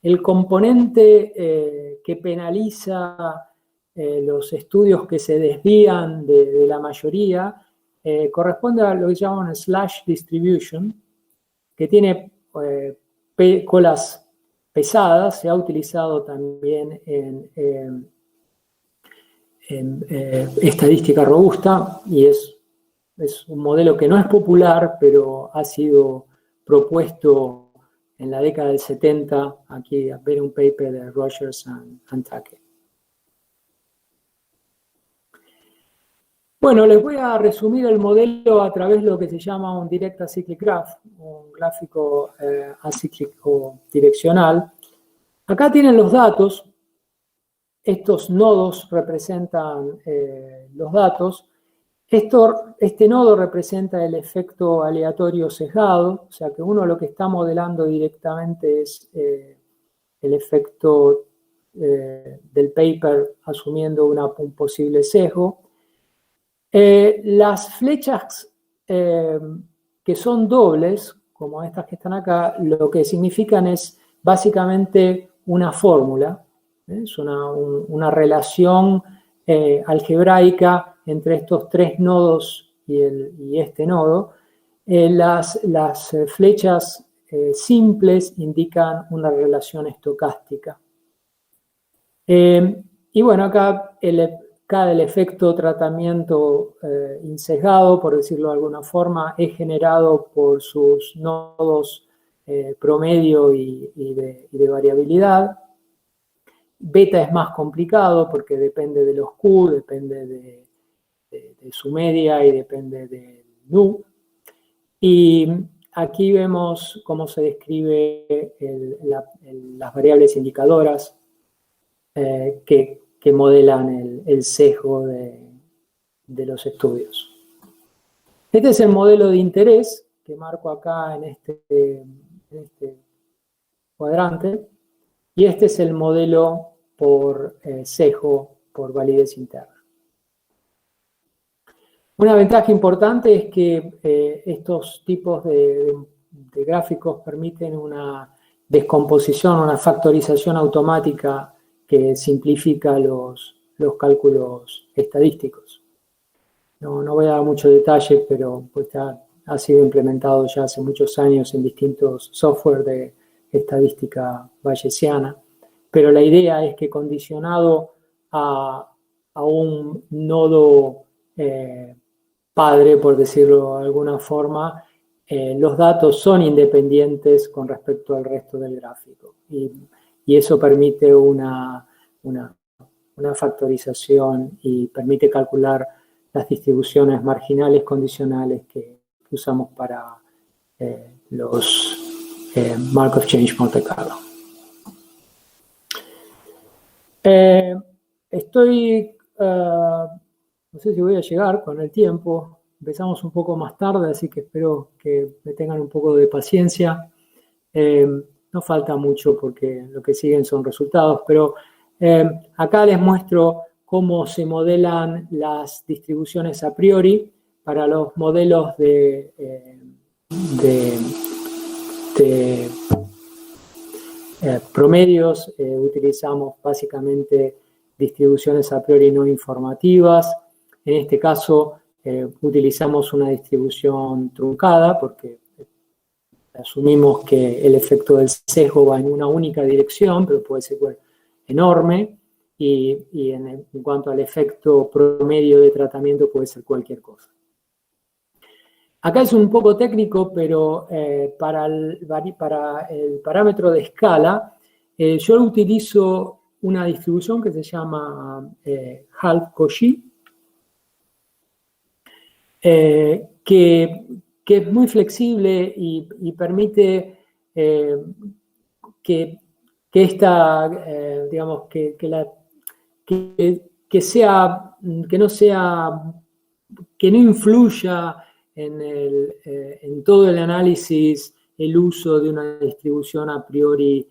el componente que penaliza los estudios que se desvían de la mayoría corresponde a lo que llaman slash distribution, que tiene colas pesadas. Se ha utilizado también en estadística robusta y es un modelo que no es popular, pero ha sido propuesto en la década del 70, aquí a ver un paper de Rogers and Tuckey. Bueno, les voy a resumir el modelo a través de lo que se llama un Direct Acyclic Graph, un gráfico acíclico direccional. Acá tienen los datos. Estos nodos representan los datos. Este nodo representa el efecto aleatorio sesgado, o sea que uno lo que está modelando directamente es el efecto del paper asumiendo un posible sesgo. Las flechas que son dobles, como estas que están acá, lo que significan es básicamente una fórmula, es una relación algebraica entre estos tres nodos y este nodo. Las flechas simples indican una relación estocástica. Y bueno, acá el efecto tratamiento insesgado, por decirlo de alguna forma, es generado por sus nodos promedio y de variabilidad. Beta es más complicado porque depende de los Q, depende de su media y depende del Nu. Y aquí vemos cómo se describe las variables indicadoras que modelan el sesgo de los estudios. Este es el modelo de interés que marco acá en este cuadrante, y este es el modelo por sesgo por validez interna. Una ventaja importante es que estos tipos de gráficos permiten una descomposición, una factorización automática que simplifica los cálculos estadísticos. No voy a dar mucho detalle, pero pues ha sido implementado ya hace muchos años en distintos software de estadística bayesiana, pero la idea es que condicionado a un nodo padre, por decirlo de alguna forma, los datos son independientes con respecto al resto del gráfico. Y eso permite una factorización y permite calcular las distribuciones marginales condicionales que usamos para los Markov Chain Monte Carlo. No sé si voy a llegar con el tiempo. Empezamos un poco más tarde, así que espero que me tengan un poco de paciencia. No falta mucho porque lo que siguen son resultados, pero acá les muestro cómo se modelan las distribuciones a priori para los modelos de promedios. Utilizamos básicamente distribuciones a priori no informativas. En este caso utilizamos una distribución truncada porque asumimos que el efecto del sesgo va en una única dirección, pero puede ser enorme, y en cuanto al efecto promedio de tratamiento puede ser cualquier cosa. Acá es un poco técnico, pero para el parámetro de escala, yo utilizo una distribución que se llama Half-Cauchy, que es muy flexible y permite que no influya en todo el análisis el uso de una distribución a priori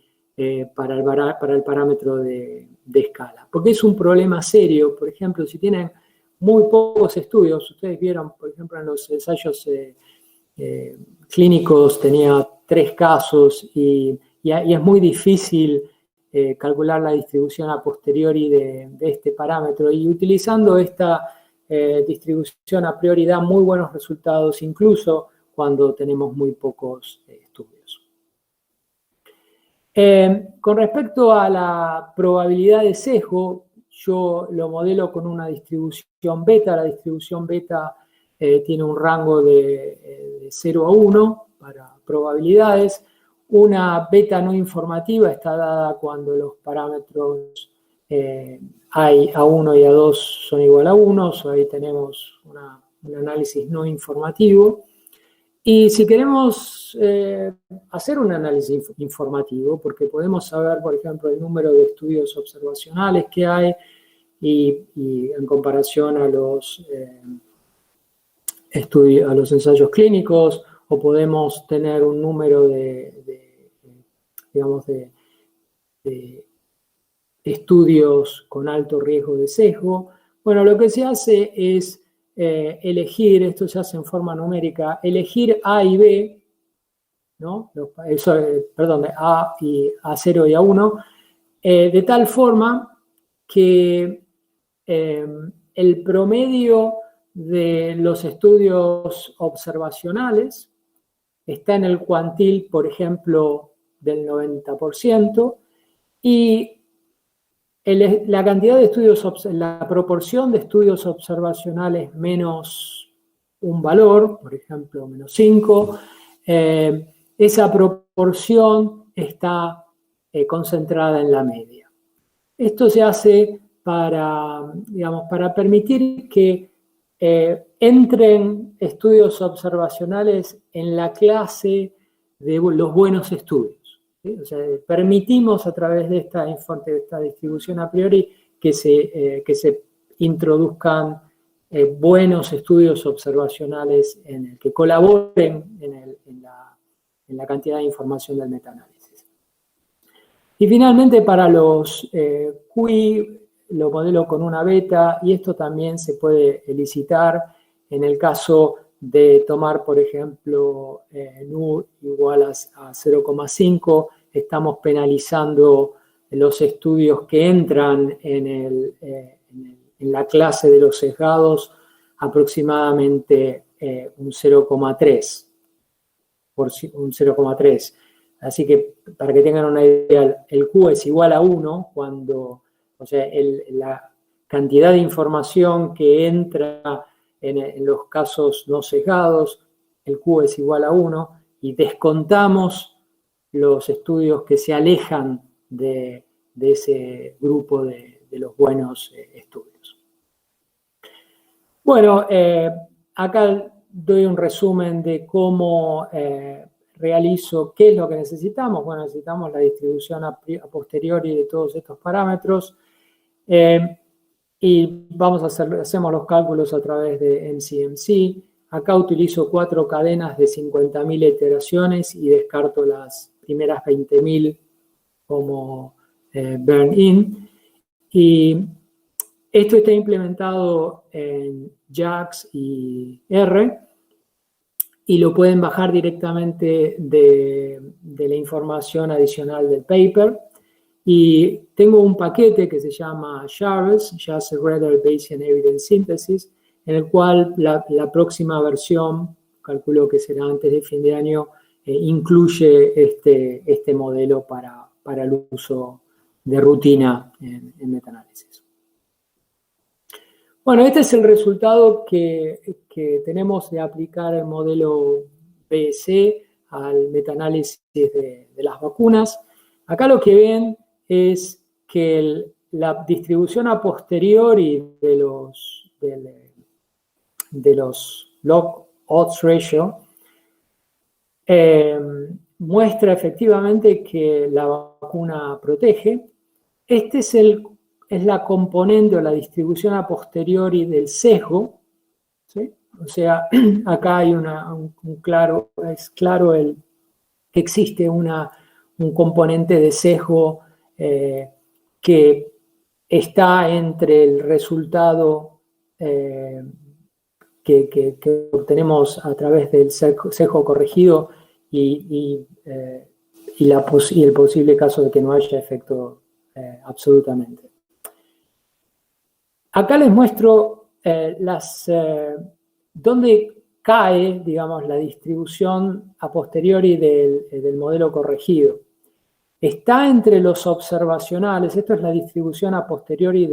para el parámetro de escala. Porque es un problema serio. Por ejemplo, si tienen muy pocos estudios, ustedes vieron, por ejemplo, en los ensayos clínicos tenía 3 casos y es muy difícil calcular la distribución a posteriori de este parámetro, y utilizando esta distribución a priori da muy buenos resultados, incluso cuando tenemos muy pocos estudios. Con respecto a la probabilidad de sesgo, yo lo modelo con una distribución beta. La distribución beta tiene un rango de 0 a 1 para probabilidades. Una beta no informativa está dada cuando los parámetros A1 y A2 son igual a 1, ahí tenemos un análisis no informativo. Y si queremos hacer un análisis informativo, porque podemos saber, por ejemplo, el número de estudios observacionales que hay y en comparación a los ensayos clínicos, o podemos tener un número de estudios con alto riesgo de sesgo. Bueno, lo que se hace es elegir, esto se hace en forma numérica, elegir A y B, ¿no? Perdón, de A0 y A1, de tal forma que el promedio de los estudios observacionales está en el cuantil, por ejemplo, del 90%, y la cantidad de estudios, la proporción de estudios observacionales menos un valor, por ejemplo, menos 5, esa proporción está concentrada en la media. Esto se hace para permitir que entren estudios observacionales en la clase de los buenos estudios. ¿Sí? O sea, permitimos a través de esta distribución a priori que se introduzcan buenos estudios observacionales que colaboren en la cantidad de información del metaanálisis. Y finalmente para los QI lo modelo con una beta, y esto también se puede elicitar en el caso de tomar, por ejemplo, NU igual a 0,5, estamos penalizando los estudios que entran en la clase de los sesgados aproximadamente un 0,3. Un 0,3. Así que, para que tengan una idea, el Q es igual a 1 cuando, o sea, la cantidad de información que entra en los casos no sesgados, el Q es igual a 1, y descontamos los estudios que se alejan de ese grupo de los buenos estudios. Bueno, acá doy un resumen de cómo realizo qué es lo que necesitamos. Bueno, necesitamos la distribución a posteriori de todos estos parámetros y hacemos los cálculos a través de MCMC. Acá utilizo 4 cadenas de 50.000 iteraciones y descarto las primeras 20.000 como burn-in. Y esto está implementado en JAX y R, y lo pueden bajar directamente de la información adicional del paper. Y tengo un paquete que se llama JARS, Just Radar Bayesian Evidence Synthesis, en el cual la próxima versión, calculo que será antes de fin de año, incluye este modelo para el uso de rutina en metaanálisis. Bueno, este es el resultado que tenemos de aplicar el modelo BSE al metaanálisis de las vacunas. Acá lo que ven es que la distribución a posteriori de los log odds ratio muestra efectivamente que la vacuna protege. Este es la componente o la distribución a posteriori del sesgo, ¿sí? O sea, acá hay es claro que existe un componente de sesgo que está entre el resultado que obtenemos a través del sesgo corregido y el posible caso de que no haya efecto absolutamente. Acá les muestro dónde cae, digamos, la distribución a posteriori del modelo corregido. Está entre los observacionales, esto es la distribución a posteriori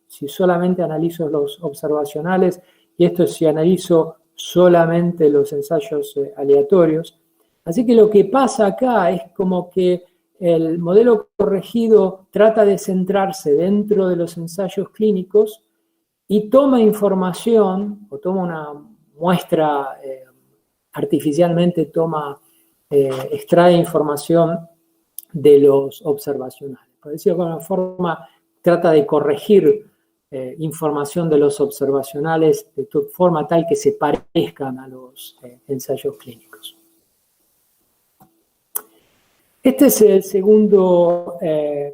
si solamente analizo los observacionales, y esto es si analizo solamente los ensayos aleatorios. Así que lo que pasa acá es como que el modelo corregido trata de centrarse dentro de los ensayos clínicos y toma información, o toma una muestra artificialmente, extrae información de los observacionales. Por decirlo de alguna forma, trata de corregir información de los observacionales de forma tal que se parezcan a los ensayos clínicos. Este es el segundo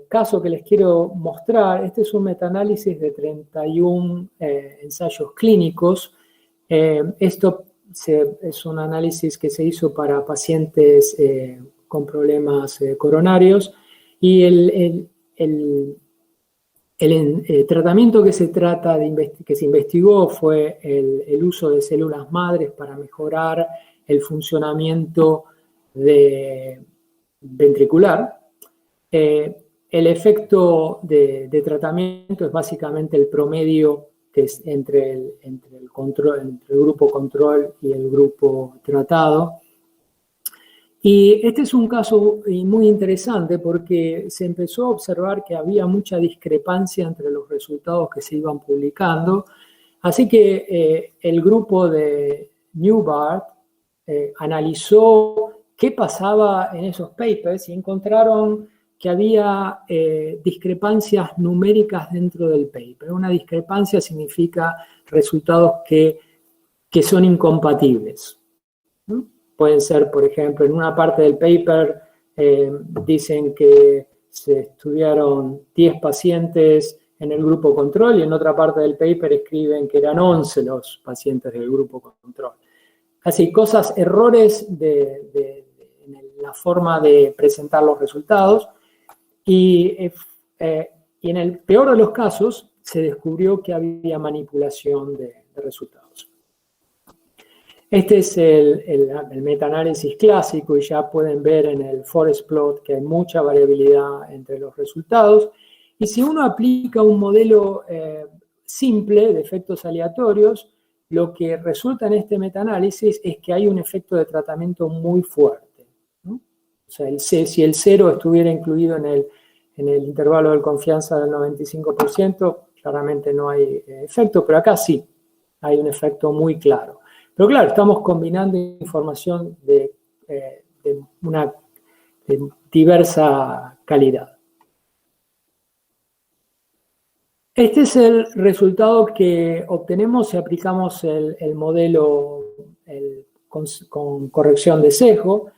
caso que les quiero mostrar. Este es un metaanálisis de 31 ensayos clínicos. Esto es un análisis que se hizo para pacientes con problemas coronarios y el tratamiento que se investigó fue el uso de células madres para mejorar el funcionamiento ventricular. El efecto de tratamiento es básicamente el promedio que es entre el grupo control y el grupo tratado. Y este es un caso muy interesante porque se empezó a observar que había mucha discrepancia entre los resultados que se iban publicando. Así que el grupo de Newbart analizó qué pasaba en esos papers y encontraron que había discrepancias numéricas dentro del paper. Una discrepancia significa resultados que son incompatibles, ¿no? Pueden ser, por ejemplo, en una parte del paper dicen que se estudiaron 10 pacientes en el grupo control y en otra parte del paper escriben que eran 11 los pacientes del grupo control. Así, errores en la forma de presentar los resultados y en el peor de los casos se descubrió que había manipulación de resultados. Este es el metaanálisis clásico y ya pueden ver en el forest plot que hay mucha variabilidad entre los resultados. Y si uno aplica un modelo simple de efectos aleatorios, lo que resulta en este metaanálisis es que hay un efecto de tratamiento muy fuerte, ¿no? O sea, si el 0 estuviera incluido en el intervalo de confianza del 95%, claramente no hay efecto, pero acá sí, hay un efecto muy claro. Pero claro, estamos combinando información de diversa calidad. Este es el resultado que obtenemos si aplicamos el modelo con corrección de sesgo.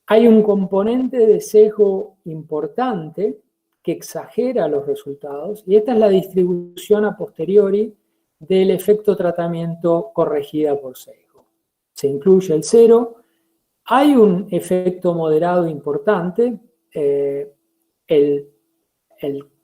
Hay un componente de sesgo importante que exagera los resultados y esta es la distribución a posteriori del efecto tratamiento corregida por sesgo. Se incluye el 0. Hay un efecto moderado importante. El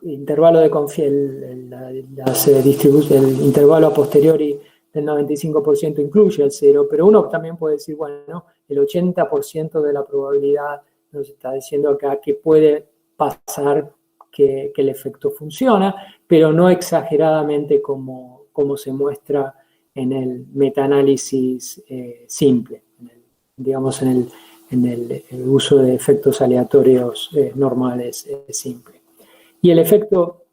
intervalo de confianza, el intervalo a posteriori del 95% incluye el 0, pero uno también puede decir, bueno, el 80% de la probabilidad nos está diciendo acá que puede pasar que el efecto funciona, pero no exageradamente como se muestra en el metaanálisis simple, digamos en el uso de efectos aleatorios normales simple. Y el efecto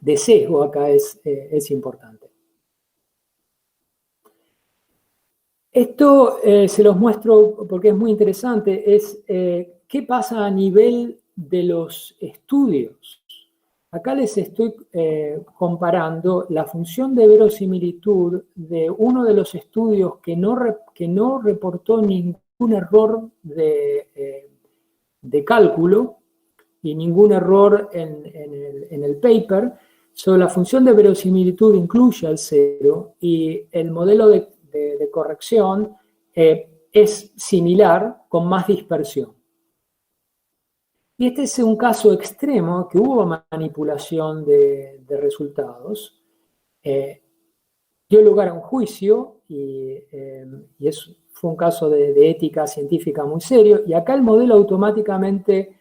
de sesgo acá es importante. Esto se los muestro porque es muy interesante, es qué pasa a nivel de los estudios. Acá les estoy comparando la función de verosimilitud de uno de los estudios que no reportó ningún error de cálculo y ningún error en el paper. La función de verosimilitud incluye al 0 y el modelo de corrección es similar con más dispersión. Y este es un caso extremo que hubo manipulación de resultados. Dio lugar a un juicio y fue un caso de ética científica muy serio. Y acá el modelo automáticamente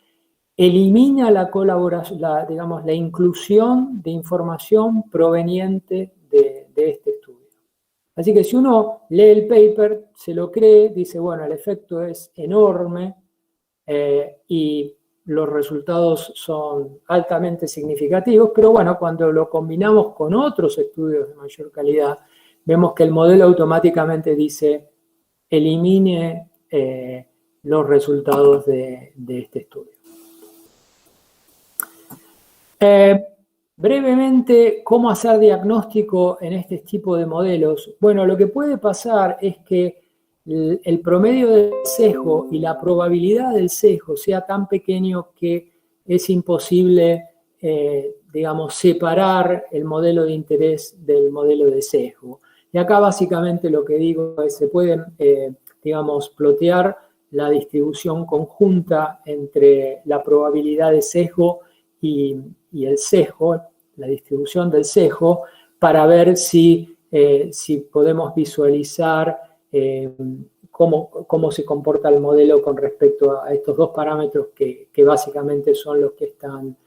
elimina la colaboración, la inclusión de información proveniente de este estudio. Así que si uno lee el paper, se lo cree, dice, bueno, el efecto es enorme y los resultados son altamente significativos, pero bueno, cuando lo combinamos con otros estudios de mayor calidad, vemos que el modelo automáticamente dice, elimine los resultados de este estudio. Brevemente, ¿cómo hacer diagnóstico en este tipo de modelos? Bueno, lo que puede pasar es que el promedio del sesgo y la probabilidad del sesgo sea tan pequeño que es imposible, digamos, separar el modelo de interés del modelo de sesgo. Y acá básicamente lo que digo es que se pueden, digamos, plotear la distribución conjunta entre la probabilidad de sesgo y el sesgo, la distribución del sesgo, para ver si podemos visualizar cómo se comporta el modelo con respecto a estos dos parámetros que básicamente son los que están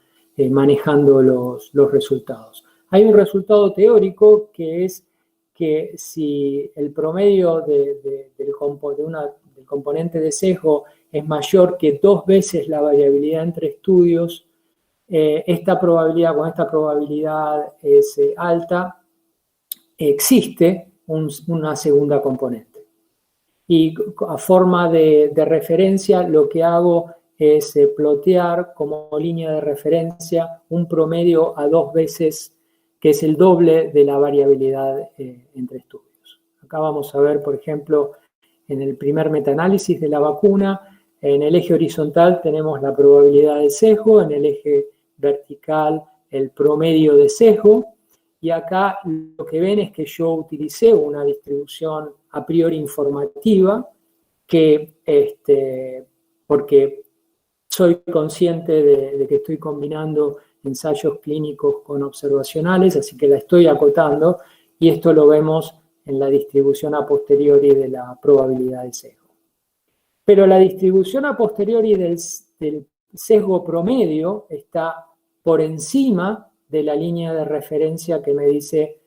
manejando los resultados. Hay un resultado teórico que es que si el promedio del componente de sesgo es mayor que 2 veces la variabilidad entre estudios, con esta probabilidad es alta, existe una segunda componente. Y a forma de referencia, lo que hago es plotear como línea de referencia un promedio a 2 veces, que es el doble de la variabilidad entre estudios. Acá vamos a ver, por ejemplo, en el primer metaanálisis de la vacuna, en el eje horizontal tenemos la probabilidad de sesgo, en el eje vertical el promedio de sesgo, y acá lo que ven es que yo utilicé una distribución a priori informativa porque soy consciente de que estoy combinando ensayos clínicos con observacionales, así que la estoy acotando, y esto lo vemos en la distribución a posteriori de la probabilidad de sesgo. Pero la distribución a posteriori del sesgo promedio está por encima de la línea de referencia que me dice,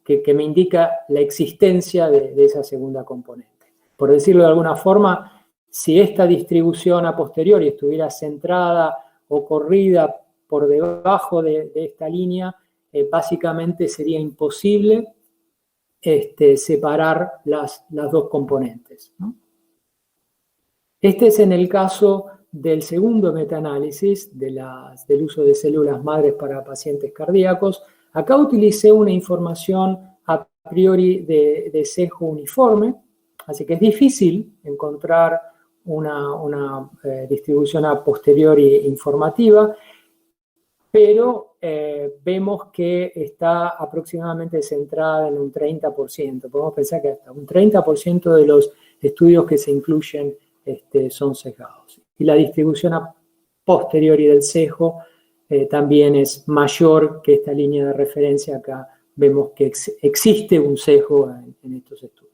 que me indica la existencia de esa segunda componente. Por decirlo de alguna forma, si esta distribución a posteriori estuviera centrada o corrida por debajo de esta línea, básicamente sería imposible separar las dos componentes, ¿no? Este es en el caso del segundo metaanálisis del uso de células madres para pacientes cardíacos. Acá utilicé una información a priori de sesgo uniforme, así que es difícil encontrar una distribución a posteriori informativa, pero vemos que está aproximadamente centrada en un 30%. Podemos pensar que hasta un 30% de los estudios que se incluyen son sesgados. Y la distribución a posteriori del sesgo también es mayor que esta línea de referencia. Acá vemos que existe un sesgo en estos estudios.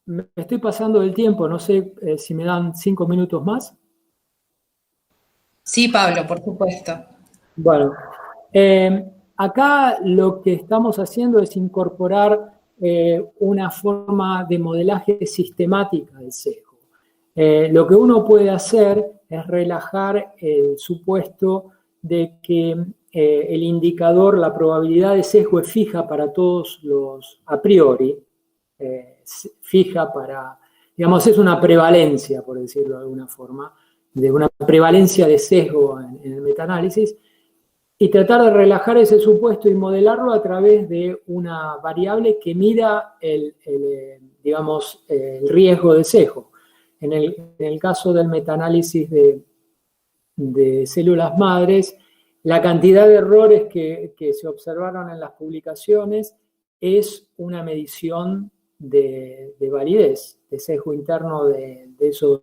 Me estoy pasando del tiempo, no sé si me dan 5 minutos más. Sí, Pablo, por supuesto. Bueno, acá lo que estamos haciendo es incorporar una forma de modelaje sistemática del sesgo. Lo que uno puede hacer es relajar el supuesto de que el indicador, la probabilidad de sesgo es fija para todos los a priori, fija para, digamos, es una prevalencia, por decirlo de alguna forma, de una prevalencia de sesgo en el metaanálisis, y tratar de relajar ese supuesto y modelarlo a través de una variable que mida el riesgo de sesgo. En el caso del metaanálisis de células madres, la cantidad de errores que se observaron en las publicaciones es una medición de validez, de sesgo interno de esos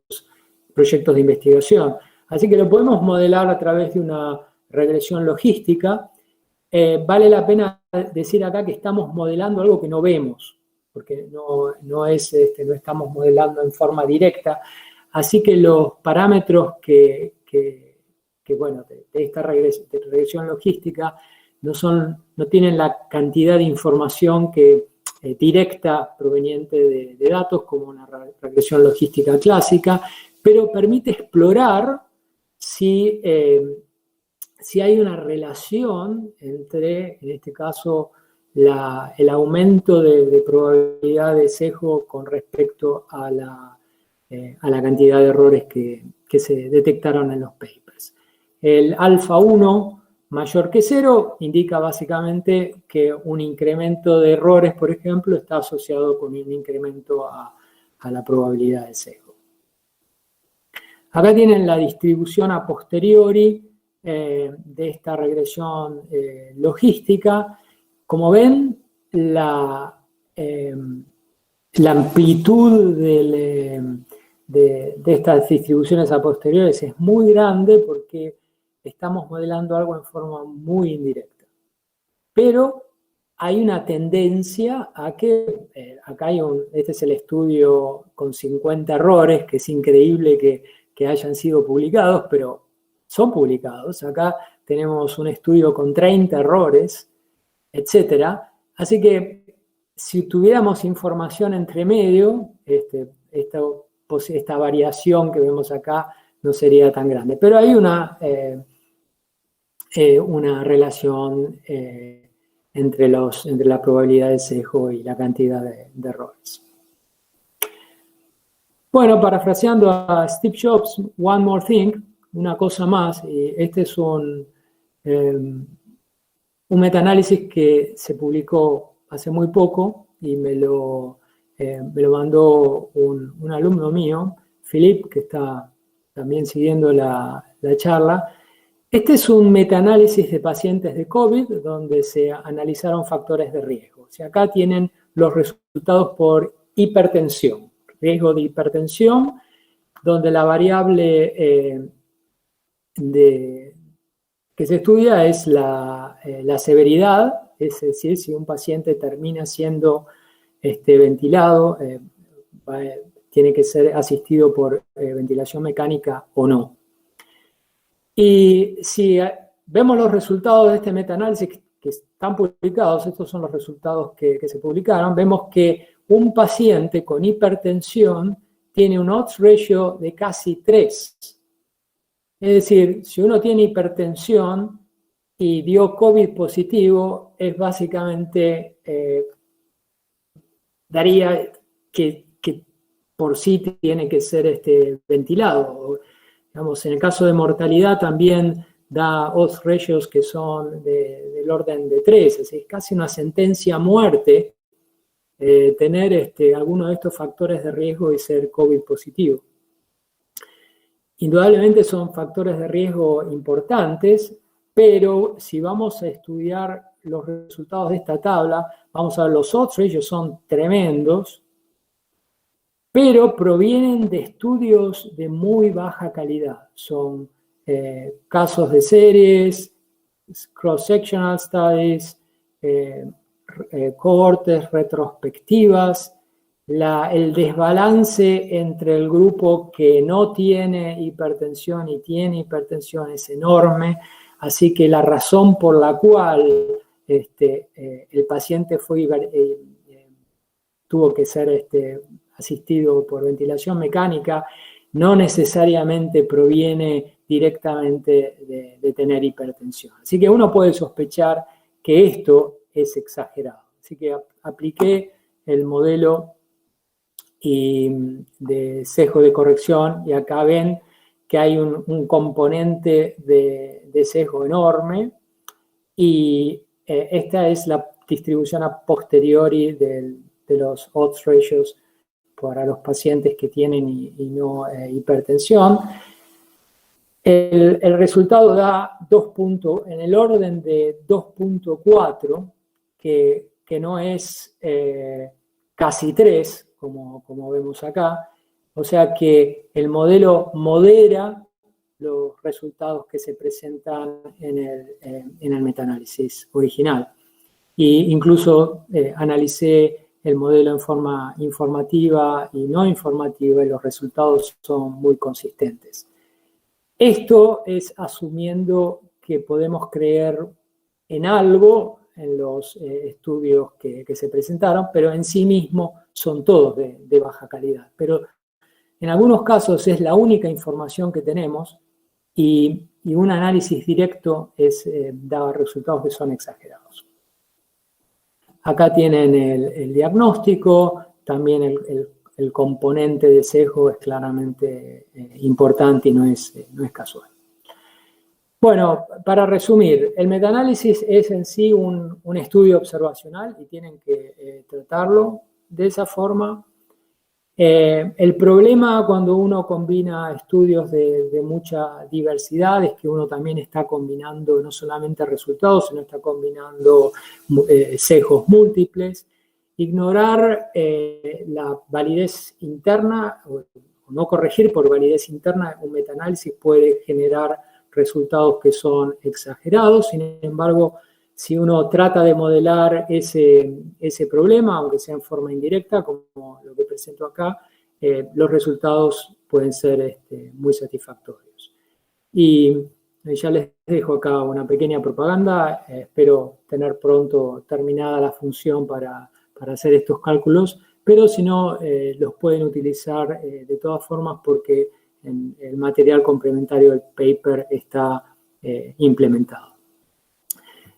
proyectos de investigación. Así que lo podemos modelar a través de una regresión logística. Vale la pena decir acá que estamos modelando algo que no vemos, porque no estamos modelando en forma directa. Así que los parámetros de esta regresión logística no tienen la cantidad de información directa proveniente de datos como una regresión logística clásica, pero permite explorar si hay una relación entre, en este caso, el aumento de probabilidad de sesgo con respecto a la cantidad de errores que se detectaron en los papers. El alfa 1 mayor que 0 indica básicamente que un incremento de errores, por ejemplo, está asociado con un incremento a la probabilidad de sesgo. Acá tienen la distribución a posteriori de esta regresión logística. Como ven, la amplitud de estas distribuciones a posteriores es muy grande porque estamos modelando algo en forma muy indirecta. Pero hay una tendencia a que, acá hay este es el estudio con 50 errores, que es increíble que hayan sido publicados, pero son publicados. Acá tenemos un estudio con 30 errores, etcétera. Así que si tuviéramos información entre medio, esta variación que vemos acá no sería tan grande. Pero hay una relación entre la probabilidad de sesgo y la cantidad de errores. Bueno, parafraseando a Steve Jobs, one more thing, una cosa más, y este es un metaanálisis que se publicó hace muy poco y me lo mandó un alumno mío, Philip, que está también siguiendo la charla. Este es un metaanálisis de pacientes de COVID donde se analizaron factores de riesgo. O sea, acá tienen los resultados por hipertensión, riesgo de hipertensión, donde la variable que se estudia es la severidad, es decir, si un paciente termina siendo ventilado, tiene que ser asistido por ventilación mecánica o no. Y si vemos los resultados de este metaanálisis que están publicados, estos son los resultados que se publicaron, vemos que un paciente con hipertensión tiene un odds ratio de casi 3. Es decir, si uno tiene hipertensión y dio COVID positivo, es básicamente, daría que por sí tiene que ser ventilado. Digamos, en el caso de mortalidad también da odds ratios que son del orden de 3, es decir, casi una sentencia a muerte tener alguno de estos factores de riesgo y ser COVID positivo. Indudablemente son factores de riesgo importantes, pero si vamos a estudiar los resultados de esta tabla, vamos a ver los odds ratios son tremendos, pero provienen de estudios de muy baja calidad. Son casos de series, cross-sectional studies, cohortes retrospectivas. El desbalance entre el grupo que no tiene hipertensión y tiene hipertensión es enorme, así que la razón por la cual el paciente tuvo que ser asistido por ventilación mecánica no necesariamente proviene directamente de tener hipertensión. Así que uno puede sospechar que esto es exagerado. Así que apliqué el modelo de sesgo de corrección y acá ven que hay un componente de sesgo enorme y esta es la distribución a posteriori de los odds ratios para los pacientes que tienen y no hipertensión. El resultado da en el orden de 2.4, que no es casi 3, como vemos acá. O sea que el modelo modera los resultados que se presentan en el metaanálisis original. E incluso analicé el modelo en forma informativa y no informativa y los resultados son muy consistentes. Esto es asumiendo que podemos creer en algo en los estudios que se presentaron, pero en sí mismo son todos de baja calidad. Pero en algunos casos es la única información que tenemos y un análisis directo da resultados que son exagerados. Acá tienen el diagnóstico, también el componente de sesgo es claramente importante y no es casual. Bueno, para resumir, el metaanálisis es en sí un estudio observacional y tienen que tratarlo de esa forma. El problema cuando uno combina estudios de mucha diversidad es que uno también está combinando no solamente resultados, sino está combinando sesgos múltiples. Ignorar la validez interna o no corregir por validez interna un metaanálisis puede generar resultados que son exagerados. Sin embargo, si uno trata de modelar ese problema, aunque sea en forma indirecta, como lo que presento acá, los resultados pueden ser muy satisfactorios. Y ya les dejo acá una pequeña propaganda. Espero tener pronto terminada la función para hacer estos cálculos, pero si no, los pueden utilizar de todas formas porque el material complementario del paper está implementado.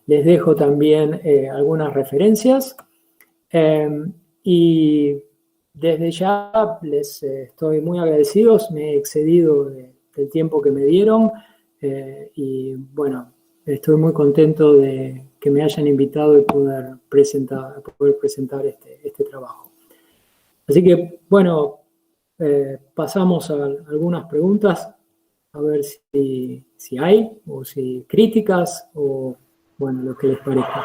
Les dejo también algunas referencias y desde ya les estoy muy agradecidos, me he excedido del tiempo que me dieron y bueno, estoy muy contento de que me hayan invitado y poder presentar este trabajo. Así que bueno, pasamos a algunas preguntas, a ver si hay, o si críticas, o bueno, lo que les parezca.